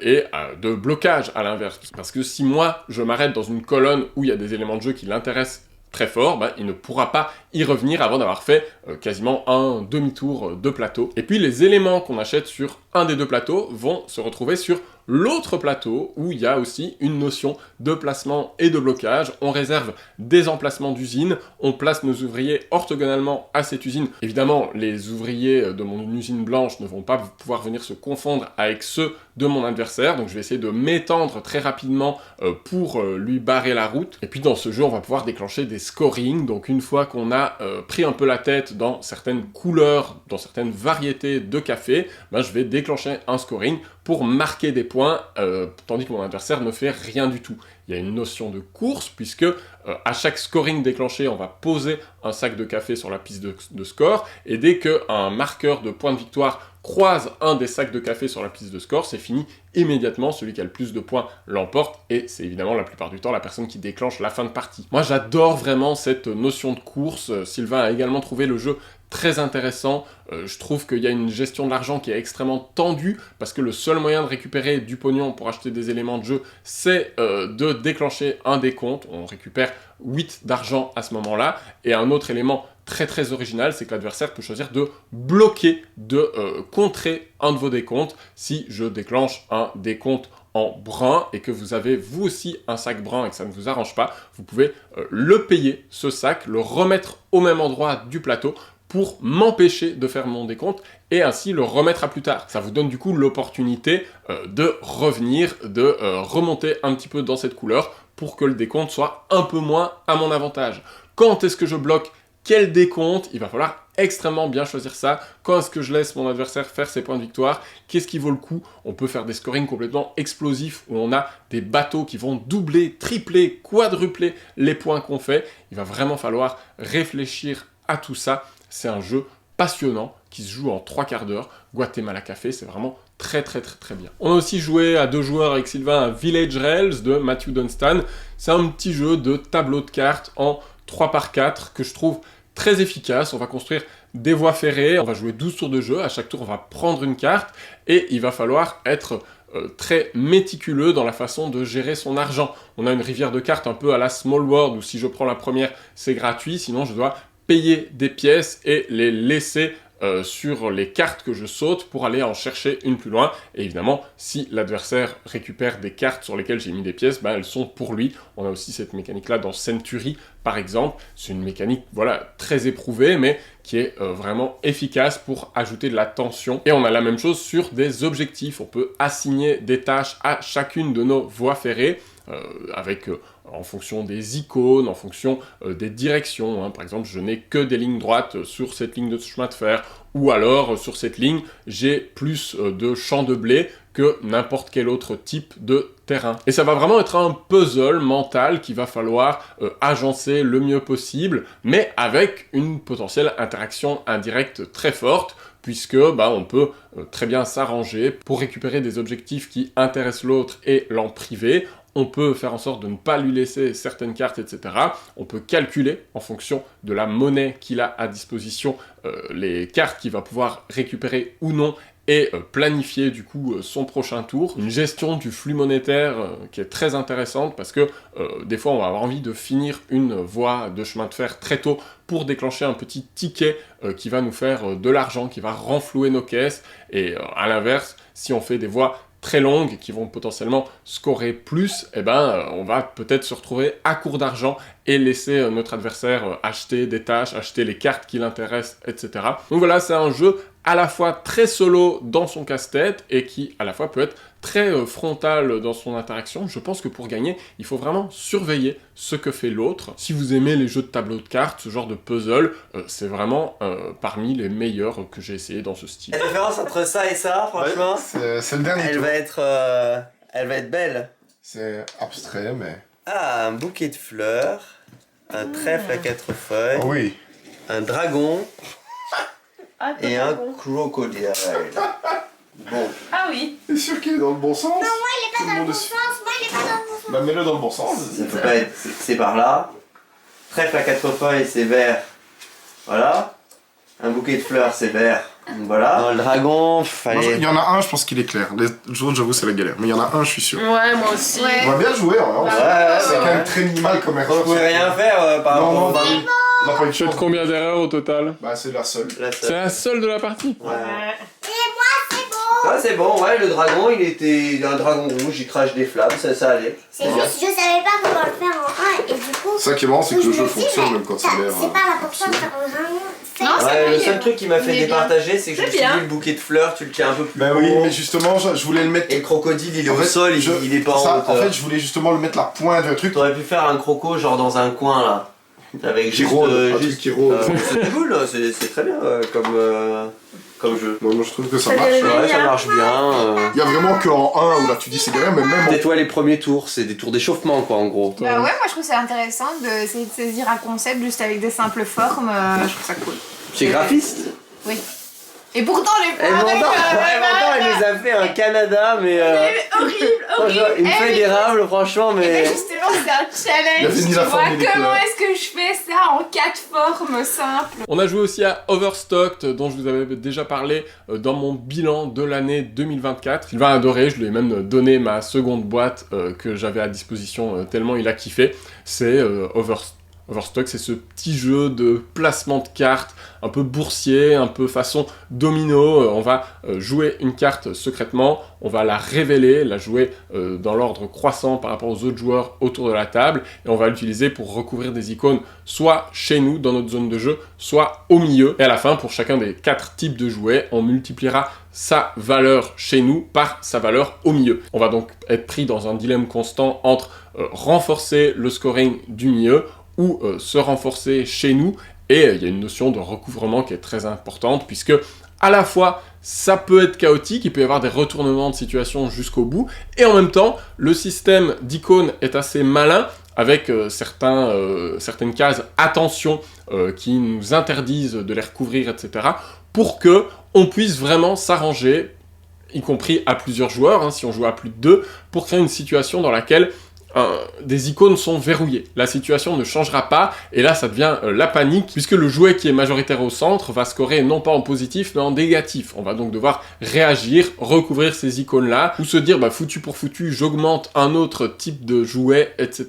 et de blocage à l'inverse. Parce que si moi, je m'arrête dans une colonne où il y a des éléments de jeu qui l'intéressent très fort, il ne pourra pas y revenir avant d'avoir fait quasiment un demi-tour de plateau. Et puis les éléments qu'on achète sur un des 2 plateaux vont se retrouver sur l'autre plateau où il y a aussi une notion de placement et de blocage. On réserve des emplacements d'usine, on place nos ouvriers orthogonalement à cette usine. Évidemment, les ouvriers de mon usine blanche ne vont pas pouvoir venir se confondre avec ceux de mon adversaire, donc je vais essayer de m'étendre très rapidement pour lui barrer la route. Et puis dans ce jeu, on va pouvoir déclencher des scorings, donc une fois qu'on a pris un peu la tête dans certaines couleurs, dans certaines variétés de café, je vais déclencher un scoring pour marquer des points, tandis que mon adversaire ne fait rien du tout. Il y a une notion de course, puisque à chaque scoring déclenché, on va poser un sac de café sur la piste de score, et dès qu'un marqueur de points de victoire croise un des sacs de café sur la piste de score, c'est fini immédiatement, celui qui a le plus de points l'emporte, et c'est évidemment la plupart du temps la personne qui déclenche la fin de partie. Moi j'adore vraiment cette notion de course. Sylvain a également trouvé le jeu très intéressant. Je trouve qu'il y a une gestion de l'argent qui est extrêmement tendue, parce que le seul moyen de récupérer du pognon pour acheter des éléments de jeu, c'est de déclencher un décompte. On récupère 8 d'argent à ce moment-là, et un autre élément très original, c'est que l'adversaire peut choisir de bloquer, de contrer un de vos décomptes. Si je déclenche un décompte en brun et que vous avez vous aussi un sac brun et que ça ne vous arrange pas, vous pouvez le payer, ce sac, le remettre au même endroit du plateau pour m'empêcher de faire mon décompte et ainsi le remettre à plus tard. Ça vous donne du coup l'opportunité de revenir, de remonter un petit peu dans cette couleur pour que le décompte soit un peu moins à mon avantage. Quand est-ce que je bloque? Quel décompte? Il va falloir extrêmement bien choisir ça. Quand est-ce que je laisse mon adversaire faire ses points de victoire? Qu'est-ce qui vaut le coup? On peut faire des scorings complètement explosifs où on a des bateaux qui vont doubler, tripler, quadrupler les points qu'on fait. Il va vraiment falloir réfléchir à tout ça. C'est un jeu passionnant qui se joue en 3/4 d'heure. Guatemala Café, c'est vraiment très bien. On a aussi joué à 2 joueurs avec Sylvain à Village Rails de Matthew Dunstan. C'est un petit jeu de tableau de cartes en 3/4 que je trouve très efficace. On va construire des voies ferrées, on va jouer 12 tours de jeu, à chaque tour on va prendre une carte et il va falloir être très méticuleux dans la façon de gérer son argent. On a une rivière de cartes un peu à la Small World où si je prends la première c'est gratuit, sinon je dois payer des pièces et les laisser sur les cartes que je saute pour aller en chercher une plus loin. Et évidemment, si l'adversaire récupère des cartes sur lesquelles j'ai mis des pièces, elles sont pour lui. On a aussi cette mécanique-là dans Century, par exemple. C'est une mécanique, très éprouvée, mais qui est vraiment efficace pour ajouter de la tension. Et on a la même chose sur des objectifs. On peut assigner des tâches à chacune de nos voies ferrées, en fonction des icônes, en fonction des directions. Par exemple, je n'ai que des lignes droites sur cette ligne de chemin de fer, ou alors sur cette ligne, j'ai plus de champs de blé que n'importe quel autre type de terrain. Et ça va vraiment être un puzzle mental qu'il va falloir agencer le mieux possible, mais avec une potentielle interaction indirecte très forte, puisque on peut très bien s'arranger pour récupérer des objectifs qui intéressent l'autre et l'en priver. On peut faire en sorte de ne pas lui laisser certaines cartes, etc. On peut calculer en fonction de la monnaie qu'il a à disposition les cartes qu'il va pouvoir récupérer ou non et planifier du coup son prochain tour. Une gestion du flux monétaire qui est très intéressante parce que des fois on va avoir envie de finir une voie de chemin de fer très tôt pour déclencher un petit ticket qui va nous faire de l'argent, qui va renflouer nos caisses, et à l'inverse, si on fait des voies très longues qui vont potentiellement scorer plus, on va peut-être se retrouver à court d'argent et laisser notre adversaire acheter des tâches, acheter les cartes qui l'intéressent, etc. Donc voilà, c'est un jeu à la fois très solo dans son casse-tête et qui à la fois peut être très frontal dans son interaction. Je pense que pour gagner, il faut vraiment surveiller ce que fait l'autre. Si vous aimez les jeux de tableau de cartes, ce genre de puzzle, c'est vraiment parmi les meilleurs que j'ai essayé dans ce style. La différence entre ça et ça, franchement, c'est le dernier elle tour. elle va être belle. C'est abstrait, mais... Ah, un bouquet de fleurs, un trèfle à 4 feuilles, Oui. un dragon Ah, et un crocodile. Bon. Ah oui. T'es sûr qu'il est dans le bon sens? Non, Moi, il est pas dans le bon sens. Moi, il est pas dans le bon sens. Bah, mets-le dans le bon sens. Ça peut pas être. C'est par là. Trèfle à 4 feuilles, c'est vert. Voilà. Un bouquet de fleurs, c'est vert. Voilà. Dans le dragon, fallait. Il y en a un, je pense qu'il est clair. Les autres, j'avoue, c'est la galère. Mais il y en a un, je suis sûr. Ouais, moi aussi. On va bien jouer, hein. C'est quand même très minimal comme erreur. Vous pouvez rien faire par rapport au dragon. On n'a pas eu de Tu fais chance. combien d'erreurs au total? Bah, c'est la seule. C'est la seule de la partie? Ouais. Et moi, c'est bon. Ah, c'est bon, ouais, le dragon, il a un dragon rouge, il crache des flammes, ça allait. C'est juste, je savais pas comment le faire en 1 et du coup. Ça qui est marrant, c'est que je le me jeu dis, fonctionne mais même quand il est vert. c'est pas l'important de faire vraiment. Non, c'est Ouais, le vrai, seul truc qui m'a fait il est bien. départager, c'est que je me C'est suis dit, bien. le bouquet de fleurs, tu le tiens un peu plus Bah haut. oui, mais justement, je voulais le mettre. Et le crocodile, il est En au fait, sol, il est pas en ça, hauteur. en fait, je voulais justement le mettre la pointe du truc. T'aurais pu faire un croco genre dans un coin là. Avec Qui juste, rôde, un juste- truc qui rôde. c'est cool, là, c'est très bien comme jeu. Non, moi je trouve que ça Ça marche. vient Ouais, ça marche bien. Il y a vraiment qu'en 1 où là tu dis c'est galère, mais même en... Tais-toi les premiers tours, c'est des tours d'échauffement quoi en gros. Bah ouais, moi je trouve ça intéressant d'essayer de saisir un concept juste avec des simples formes. Je trouve ça cool. C'est graphiste. Oui. Et pourtant, les Et pourtant, elle nous a fait un Canada, mais horrible, franchement, une feuille d'érable, franchement, Et mais. justement, c'est un Il a challenge. fini Tu la vois, forme des comment couleurs. est-ce que je fais ça en 4 formes simples? On a joué aussi à Overstocked, dont je vous avais déjà parlé dans mon bilan de l'année 2024. Il va adorer, je lui ai même donné ma seconde boîte que j'avais à disposition tellement il a kiffé. C'est Overstock, c'est ce petit jeu de placement de cartes, un peu boursier, un peu façon domino. On va jouer une carte secrètement, on va la révéler, la jouer dans l'ordre croissant par rapport aux autres joueurs autour de la table, et on va l'utiliser pour recouvrir des icônes soit chez nous, dans notre zone de jeu, soit au milieu. Et à la fin, pour chacun des 4 types de jouets, on multipliera sa valeur chez nous par sa valeur au milieu. On va donc être pris dans un dilemme constant entre renforcer le scoring du milieu ou se renforcer chez nous, et il y a une notion de recouvrement qui est très importante, puisque à la fois ça peut être chaotique, il peut y avoir des retournements de situation jusqu'au bout, et en même temps le système d'icônes est assez malin, avec certaines cases attention qui nous interdisent de les recouvrir, etc., pour que on puisse vraiment s'arranger, y compris à plusieurs joueurs, hein, si on joue à plus de 2, pour créer une situation dans laquelle des icônes sont verrouillées. La situation ne changera pas, et là ça devient la panique, puisque le jouet qui est majoritaire au centre va scorer non pas en positif, mais en négatif. On va donc devoir réagir, recouvrir ces icônes-là, ou se dire, bah foutu pour foutu, j'augmente un autre type de jouet, etc.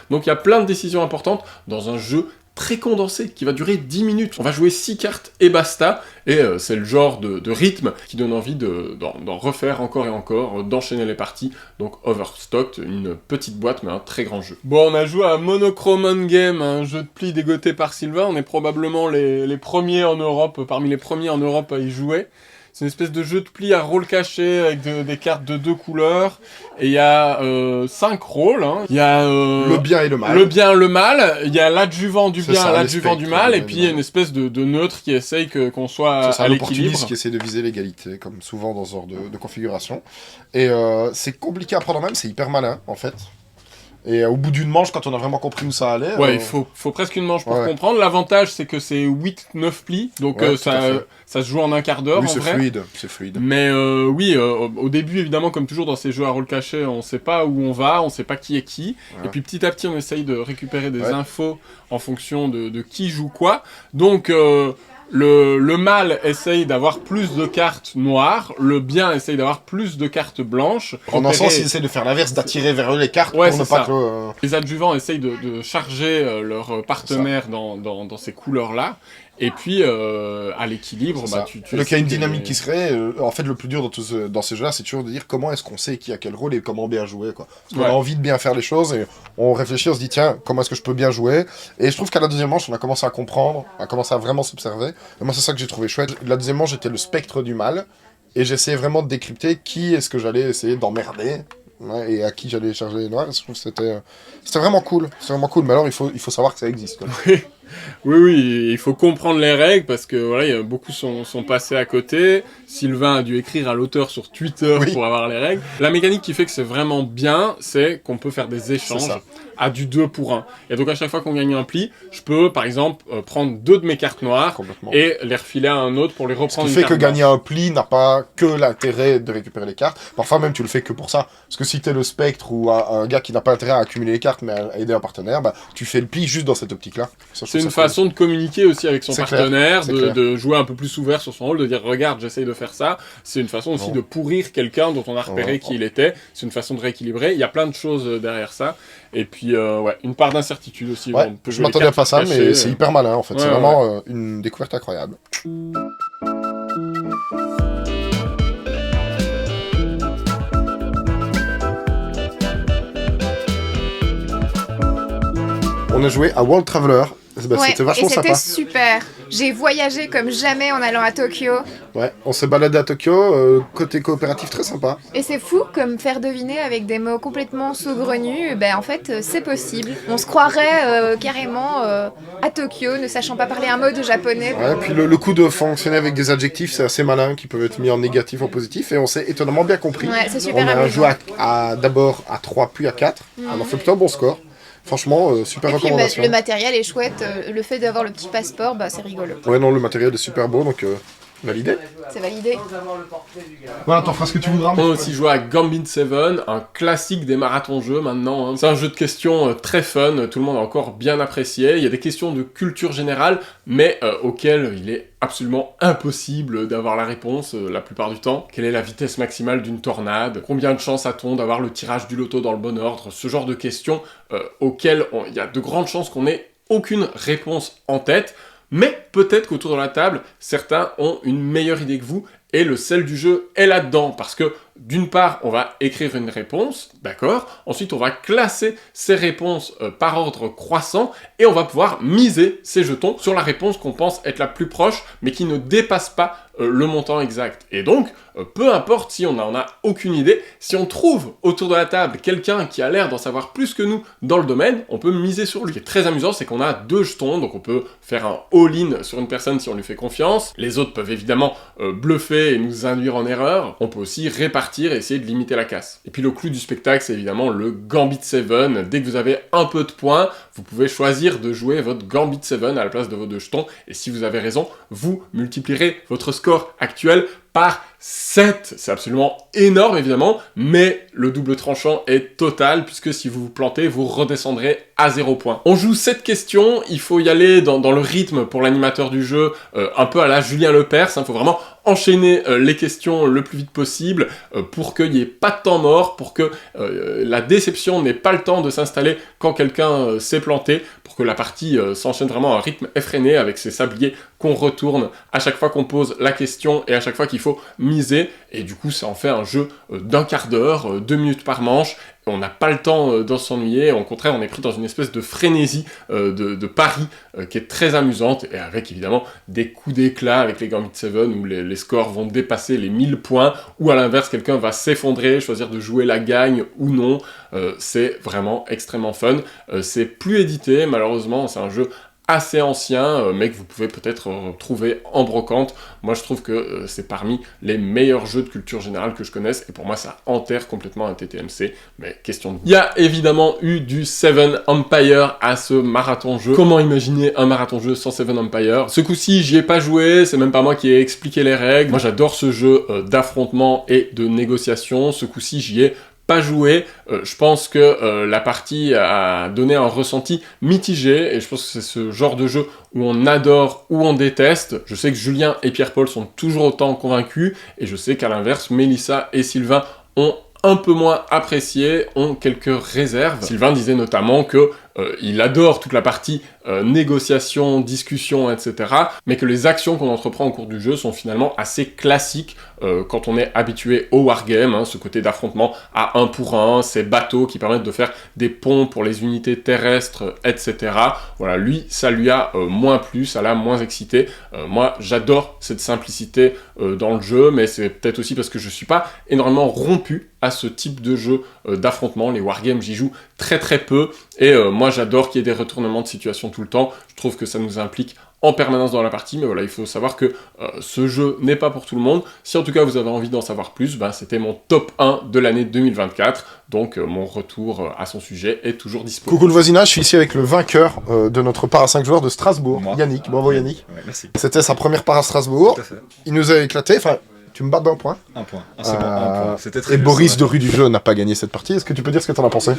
Donc il y a plein de décisions importantes dans un jeu très condensé, qui va durer 10 minutes. On va jouer 6 cartes et basta, et c'est le genre de rythme qui donne envie d'en refaire encore et encore, d'enchaîner les parties. Donc Overstocked, une petite boîte, mais un très grand jeu. Bon, on a joué à Monochrome Game, un jeu de pli dégoté par Sylvain. On est probablement les premiers en Europe, parmi les premiers en Europe à y jouer. C'est une espèce de jeu de pli à rôle caché avec des cartes de 2 couleurs. Et il y a 5 rôles. Hein. Il y a le bien et le mal. Le bien, le mal. Il y a l'adjuvant du C'est bien, ça, l'adjuvant du mal. les Et puis il y a une espèce de neutre qui essaye qu'on soit C'est à un l'équilibre. opportuniste qui essaie de viser l'égalité, comme souvent dans ce genre de configuration. Et c'est compliqué à prendre en main, c'est hyper malin, en fait. Et au bout d'une manche, quand on a vraiment compris où ça allait... Ouais, il faut presque une manche pour comprendre. L'avantage, c'est que c'est 8-9 plis, donc Ouais, ça se joue en un quart d'heure, oui, en vrai. c'est fluide. Mais oui, au début, évidemment, comme toujours dans ces jeux à rôle caché, on sait pas où on va, on sait pas qui est qui. Ouais. Et puis petit à petit, on essaye de récupérer des infos en fonction de qui joue quoi. Donc... Le mal essaye d'avoir plus de cartes noires, le bien essaye d'avoir plus de cartes blanches. En un sens, ils essaient de faire l'inverse, d'attirer vers eux les cartes Ouais, pour ne c'est pas ça. que... Les adjuvants essayent de charger leur partenaire dans ces couleurs-là. Et puis, à l'équilibre, bah, tu donc il y a une dynamique qui serait... en fait, le plus dur dans ces jeux-là, c'est toujours de dire comment est-ce qu'on sait qui a quel rôle et comment bien jouer, quoi. Parce qu'on a envie de bien faire les choses et on réfléchit, on se dit, tiens, comment est-ce que je peux bien jouer? Et je trouve qu'à la deuxième manche, on a commencé à comprendre, à commencer à vraiment s'observer. Et moi, c'est ça que j'ai trouvé chouette. La deuxième manche, j'étais le spectre du mal. Et j'essayais vraiment de décrypter qui est-ce que j'allais essayer d'emmerder. Ouais, et à qui j'allais charger les noirs. Je trouve que c'était vraiment cool. C'est vraiment cool, mais alors il faut savoir que ça existe, quoi. Oui, il faut comprendre les règles parce que voilà, il y a beaucoup sont passés à côté. Sylvain a dû écrire à l'auteur sur Twitter pour avoir les règles. La mécanique qui fait que c'est vraiment bien, c'est qu'on peut faire des échanges à du 2 pour 1. Et donc à chaque fois qu'on gagne un pli, je peux par exemple prendre 2 de mes cartes noires et les refiler à un autre pour les reprendre. Ce qui fait que gagner un pli n'a pas que l'intérêt de récupérer les cartes. Parfois même tu le fais que pour ça. Parce que si t'es le spectre ou un gars qui n'a pas intérêt à accumuler les cartes mais à aider un partenaire, bah, tu fais le pli juste dans cette optique-là. C'est une façon de communiquer aussi avec son partenaire, de jouer un peu plus ouvert sur son rôle, de dire regarde, j'essaye de faire ça. C'est une façon aussi de pourrir quelqu'un dont on a repéré qui il était. C'est une façon de rééquilibrer. Il y a plein de choses derrière ça. Et puis, une part d'incertitude aussi. Ouais, je m'attendais pas à ça, mais c'est hyper malin en fait. C'est vraiment une découverte incroyable. On a joué à World Traveler. C'était vachement sympa. C'était super. J'ai voyagé comme jamais en allant à Tokyo. Ouais, on s'est baladé à Tokyo, côté coopératif très sympa. Et c'est fou comme faire deviner avec des mots complètement saugrenus, en fait c'est possible. On se croirait carrément à Tokyo, ne sachant pas parler un mot de japonais. Ouais, puis le coup de fonctionner avec des adjectifs, c'est assez malin, qui peuvent être mis en négatif ou en positif, et on s'est étonnamment bien compris. Ouais, c'est super amusant. On a joué d'abord à 3 puis à 4, on a fait plutôt un bon score. Franchement, super recommandation. Le matériel est chouette, le fait d'avoir le petit passeport, c'est rigolo. Ouais, non, le matériel est super beau, donc validé. C'est validé. Voilà, t'en feras ce que tu voudras. On a aussi joué à Gambit 7, un classique des marathons-jeux maintenant. Hein. C'est un jeu de questions très fun, tout le monde a encore bien apprécié. Il y a des questions de culture générale, mais auxquelles il est absolument impossible d'avoir la réponse la plupart du temps. Quelle est la vitesse maximale d'une tornade? Combien de chances a-t-on d'avoir le tirage du loto dans le bon ordre? Ce genre de questions auxquelles il y a de grandes chances qu'on n'ait aucune réponse en tête. Mais peut-être qu'autour de la table, certains ont une meilleure idée que vous, et le sel du jeu est là-dedans, parce que d'une part, on va écrire une réponse, d'accord? Ensuite, on va classer ces réponses par ordre croissant, et on va pouvoir miser ces jetons sur la réponse qu'on pense être la plus proche, mais qui ne dépasse pas le montant exact. Et donc, peu importe si on n'en a aucune idée, si on trouve autour de la table quelqu'un qui a l'air d'en savoir plus que nous dans le domaine, on peut miser sur lui. Ce qui est très amusant, c'est qu'on a 2 jetons, donc on peut faire un all-in sur une personne si on lui fait confiance. Les autres peuvent évidemment bluffer et nous induire en erreur. On peut aussi répartir et essayer de limiter la casse. Et puis le clou du spectacle, c'est évidemment le Gambit 7. Dès que vous avez un peu de points, vous pouvez choisir de jouer votre Gambit 7 à la place de vos 2 jetons. Et si vous avez raison, vous multiplierez votre score actuel par 7. C'est absolument énorme évidemment, mais le double tranchant est total, puisque si vous vous plantez, vous redescendrez à 0 points. On joue 7 questions, il faut y aller dans le rythme pour l'animateur du jeu, un peu à la Julien Lepers, il faut vraiment enchaîner les questions le plus vite possible pour qu'il n'y ait pas de temps mort, pour que la déception n'ait pas le temps de s'installer quand quelqu'un s'est planté, pour que la partie s'enchaîne vraiment à un rythme effréné avec ses sabliers qu'on retourne à chaque fois qu'on pose la question et à chaque fois qu'il faut miser. Et du coup, ça en fait un jeu d'un quart d'heure, 2 minutes par manche. On n'a pas le temps d'en s'ennuyer, au contraire on est pris dans une espèce de frénésie de paris qui est très amusante, et avec évidemment des coups d'éclat avec les Gambit 7 où les scores vont dépasser les 1000 points, ou à l'inverse quelqu'un va s'effondrer, choisir de jouer la gagne ou non. C'est vraiment extrêmement fun. C'est plus édité malheureusement, c'est un jeu assez ancien, mais que vous pouvez peut-être trouver en brocante. Moi je trouve que c'est parmi les meilleurs jeux de culture générale que je connaisse, et pour moi ça enterre complètement un TTMC, mais question de... Il y a évidemment eu du 7 Empire à ce marathon-jeu. Comment imaginer un marathon-jeu sans 7 Empire? Ce coup-ci j'y ai pas joué, c'est même pas moi qui ai expliqué les règles. Moi j'adore ce jeu d'affrontement et de négociation. Ce coup-ci j'y ai pas joué, je pense que la partie a donné un ressenti mitigé, et je pense que c'est ce genre de jeu où on adore ou on déteste. Je sais que Julien et Pierre-Paul sont toujours autant convaincus, et je sais qu'à l'inverse, Mélissa et Sylvain ont un peu moins apprécié, ont quelques réserves. Sylvain disait notamment que il adore toute la partie négociation, discussion, etc. Mais que les actions qu'on entreprend au cours du jeu sont finalement assez classiques quand on est habitué au wargame, hein, ce côté d'affrontement à 1 pour 1, ces bateaux qui permettent de faire des ponts pour les unités terrestres, etc. Voilà, lui, ça lui a moins plu, ça l'a moins excité. Moi, j'adore cette simplicité dans le jeu, mais c'est peut-être aussi parce que je suis pas énormément rompu à ce type de jeu d'affrontement. Les wargames, j'y joue très très peu, et moi j'adore qu'il y ait des retournements de situation tout le temps. Je trouve que ça nous implique en permanence dans la partie, mais voilà, il faut savoir que ce jeu n'est pas pour tout le monde. Si en tout cas vous avez envie d'en savoir plus, c'était mon top 1 de l'année 2024, donc mon retour à son sujet est toujours disponible. Coucou le voisinage, je suis ici avec le vainqueur de notre para 5 joueurs de Strasbourg, Yannick. Bravo Yannick. Ouais, merci. C'était sa première para à Strasbourg, il nous a éclaté, enfin... Tu me bats d'un point. Un point. Ah, c'est bon, un point. C'était très et juste, Boris ouais. de Rue du Jeu n'a pas gagné cette partie. Est-ce que tu peux dire ce que t'en as pensé?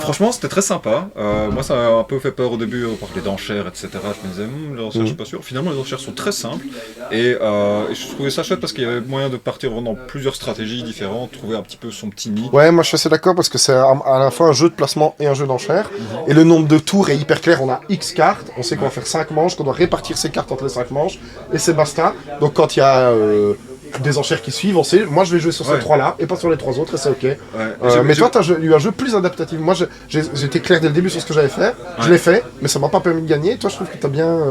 Franchement, c'était très sympa. Moi, ça m'a un peu fait peur au début, par les enchères, etc. Je me disais, les enchères, je suis pas sûr. Finalement, les enchères sont très simples. Et je trouvais ça chouette parce qu'il y avait moyen de partir dans plusieurs stratégies différentes, trouver un petit peu son petit nid. Ouais, moi je suis assez d'accord parce que c'est à la fois un jeu de placement et un jeu d'enchères. Et le nombre de tours est hyper clair. On a X cartes. On sait qu'on va faire 5 manches, qu'on doit répartir ces cartes entre les 5 manches. Et c'est basta. Donc quand il y a... des enchères qui suivent, on sait, moi je vais jouer sur ces 3 là et pas sur les 3 autres et c'est ok. Mais toi t'as eu un jeu plus adaptatif. Moi j'étais clair dès le début sur ce que j'allais faire, je l'ai fait, mais ça m'a pas permis de gagner. Toi je trouve que t'as bien...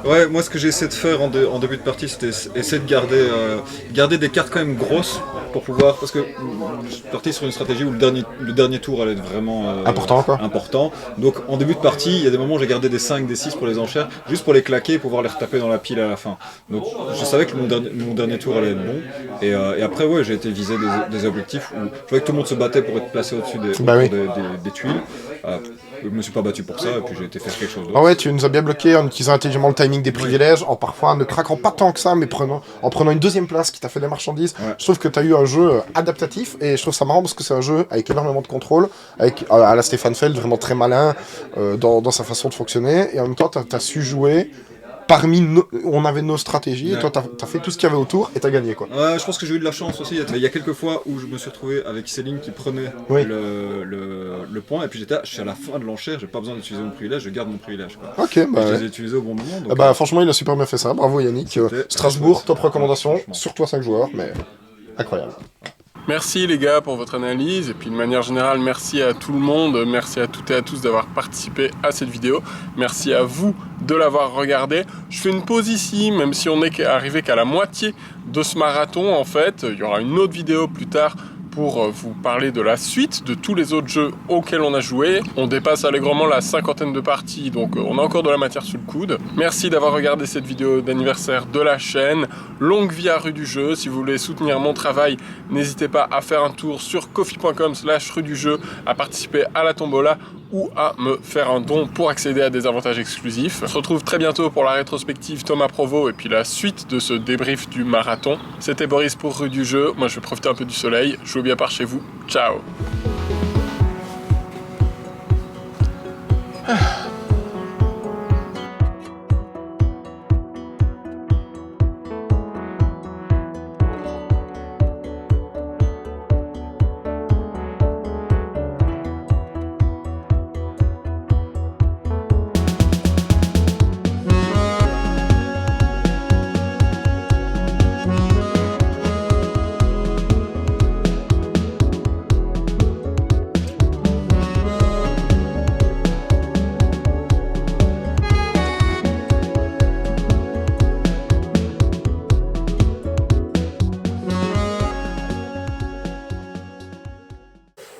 Ouais, moi ce que j'ai essayé de faire en début de partie, c'était essayer de garder des cartes quand même grosses pour pouvoir, parce que je suis parti sur une stratégie où le dernier tour allait être vraiment important. Donc en début de partie, il y a des moments où j'ai gardé des 5, des 6 pour les enchères, juste pour les claquer et pouvoir les retaper dans la pile à la fin. Donc je savais que mon dernier tour allait être bon. Et après, ouais, j'ai été viser des objectifs où je voyais que tout le monde se battait pour être placé au-dessus des tuiles. Je me suis pas battu pour ça, et puis j'ai été faire quelque chose d'autre. Ah ouais, tu nous as bien bloqué en utilisant intelligemment le timing des privilèges, en parfois ne craquant pas tant que ça, mais en prenant une deuxième place qui t'a fait des marchandises. Ouais. Je trouve que t'as eu un jeu adaptatif, et je trouve ça marrant parce que c'est un jeu avec énormément de contrôle, avec à la Stéphane Feld, vraiment très malin dans sa façon de fonctionner, et en même temps t'as su jouer. On avait nos stratégies, et toi t'as fait tout ce qu'il y avait autour et t'as gagné quoi. Ouais, je pense que j'ai eu de la chance aussi. Il y a quelques fois où je me suis retrouvé avec Céline qui prenait le point, et puis je suis à la fin de l'enchère, j'ai pas besoin d'utiliser mon privilège, je garde mon privilège quoi. Ok, bah je les ai utilisés au bon moment. Donc, franchement il a super bien fait ça, bravo Yannick. Strasbourg, top recommandation, sur toi 5 joueurs, mais incroyable. Merci les gars pour votre analyse, et puis de manière générale merci à tout le monde, merci à toutes et à tous d'avoir participé à cette vidéo, merci à vous de l'avoir regardé. Je fais une pause ici, même si on n'est arrivé qu'à la moitié de ce marathon en fait. Il y aura une autre vidéo plus tard pour vous parler de la suite de tous les autres jeux auxquels on a joué. On dépasse allègrement la 50aine de parties, donc on a encore de la matière sous le coude. Merci d'avoir regardé cette vidéo d'anniversaire de la chaîne. Longue vie à Rue du Jeu. Si vous voulez soutenir mon travail, n'hésitez pas à faire un tour sur ko-fi.com/Rue du Jeu, à participer à la tombola ou à me faire un don pour accéder à des avantages exclusifs. On se retrouve très bientôt pour la rétrospective Thomas Provo et puis la suite de ce débrief du marathon. C'était Boris pour Rue du Jeu. Moi je vais profiter un peu du soleil. Jouez bien par chez vous. Ciao.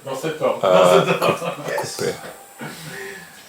Dans cet ordre. Coupé.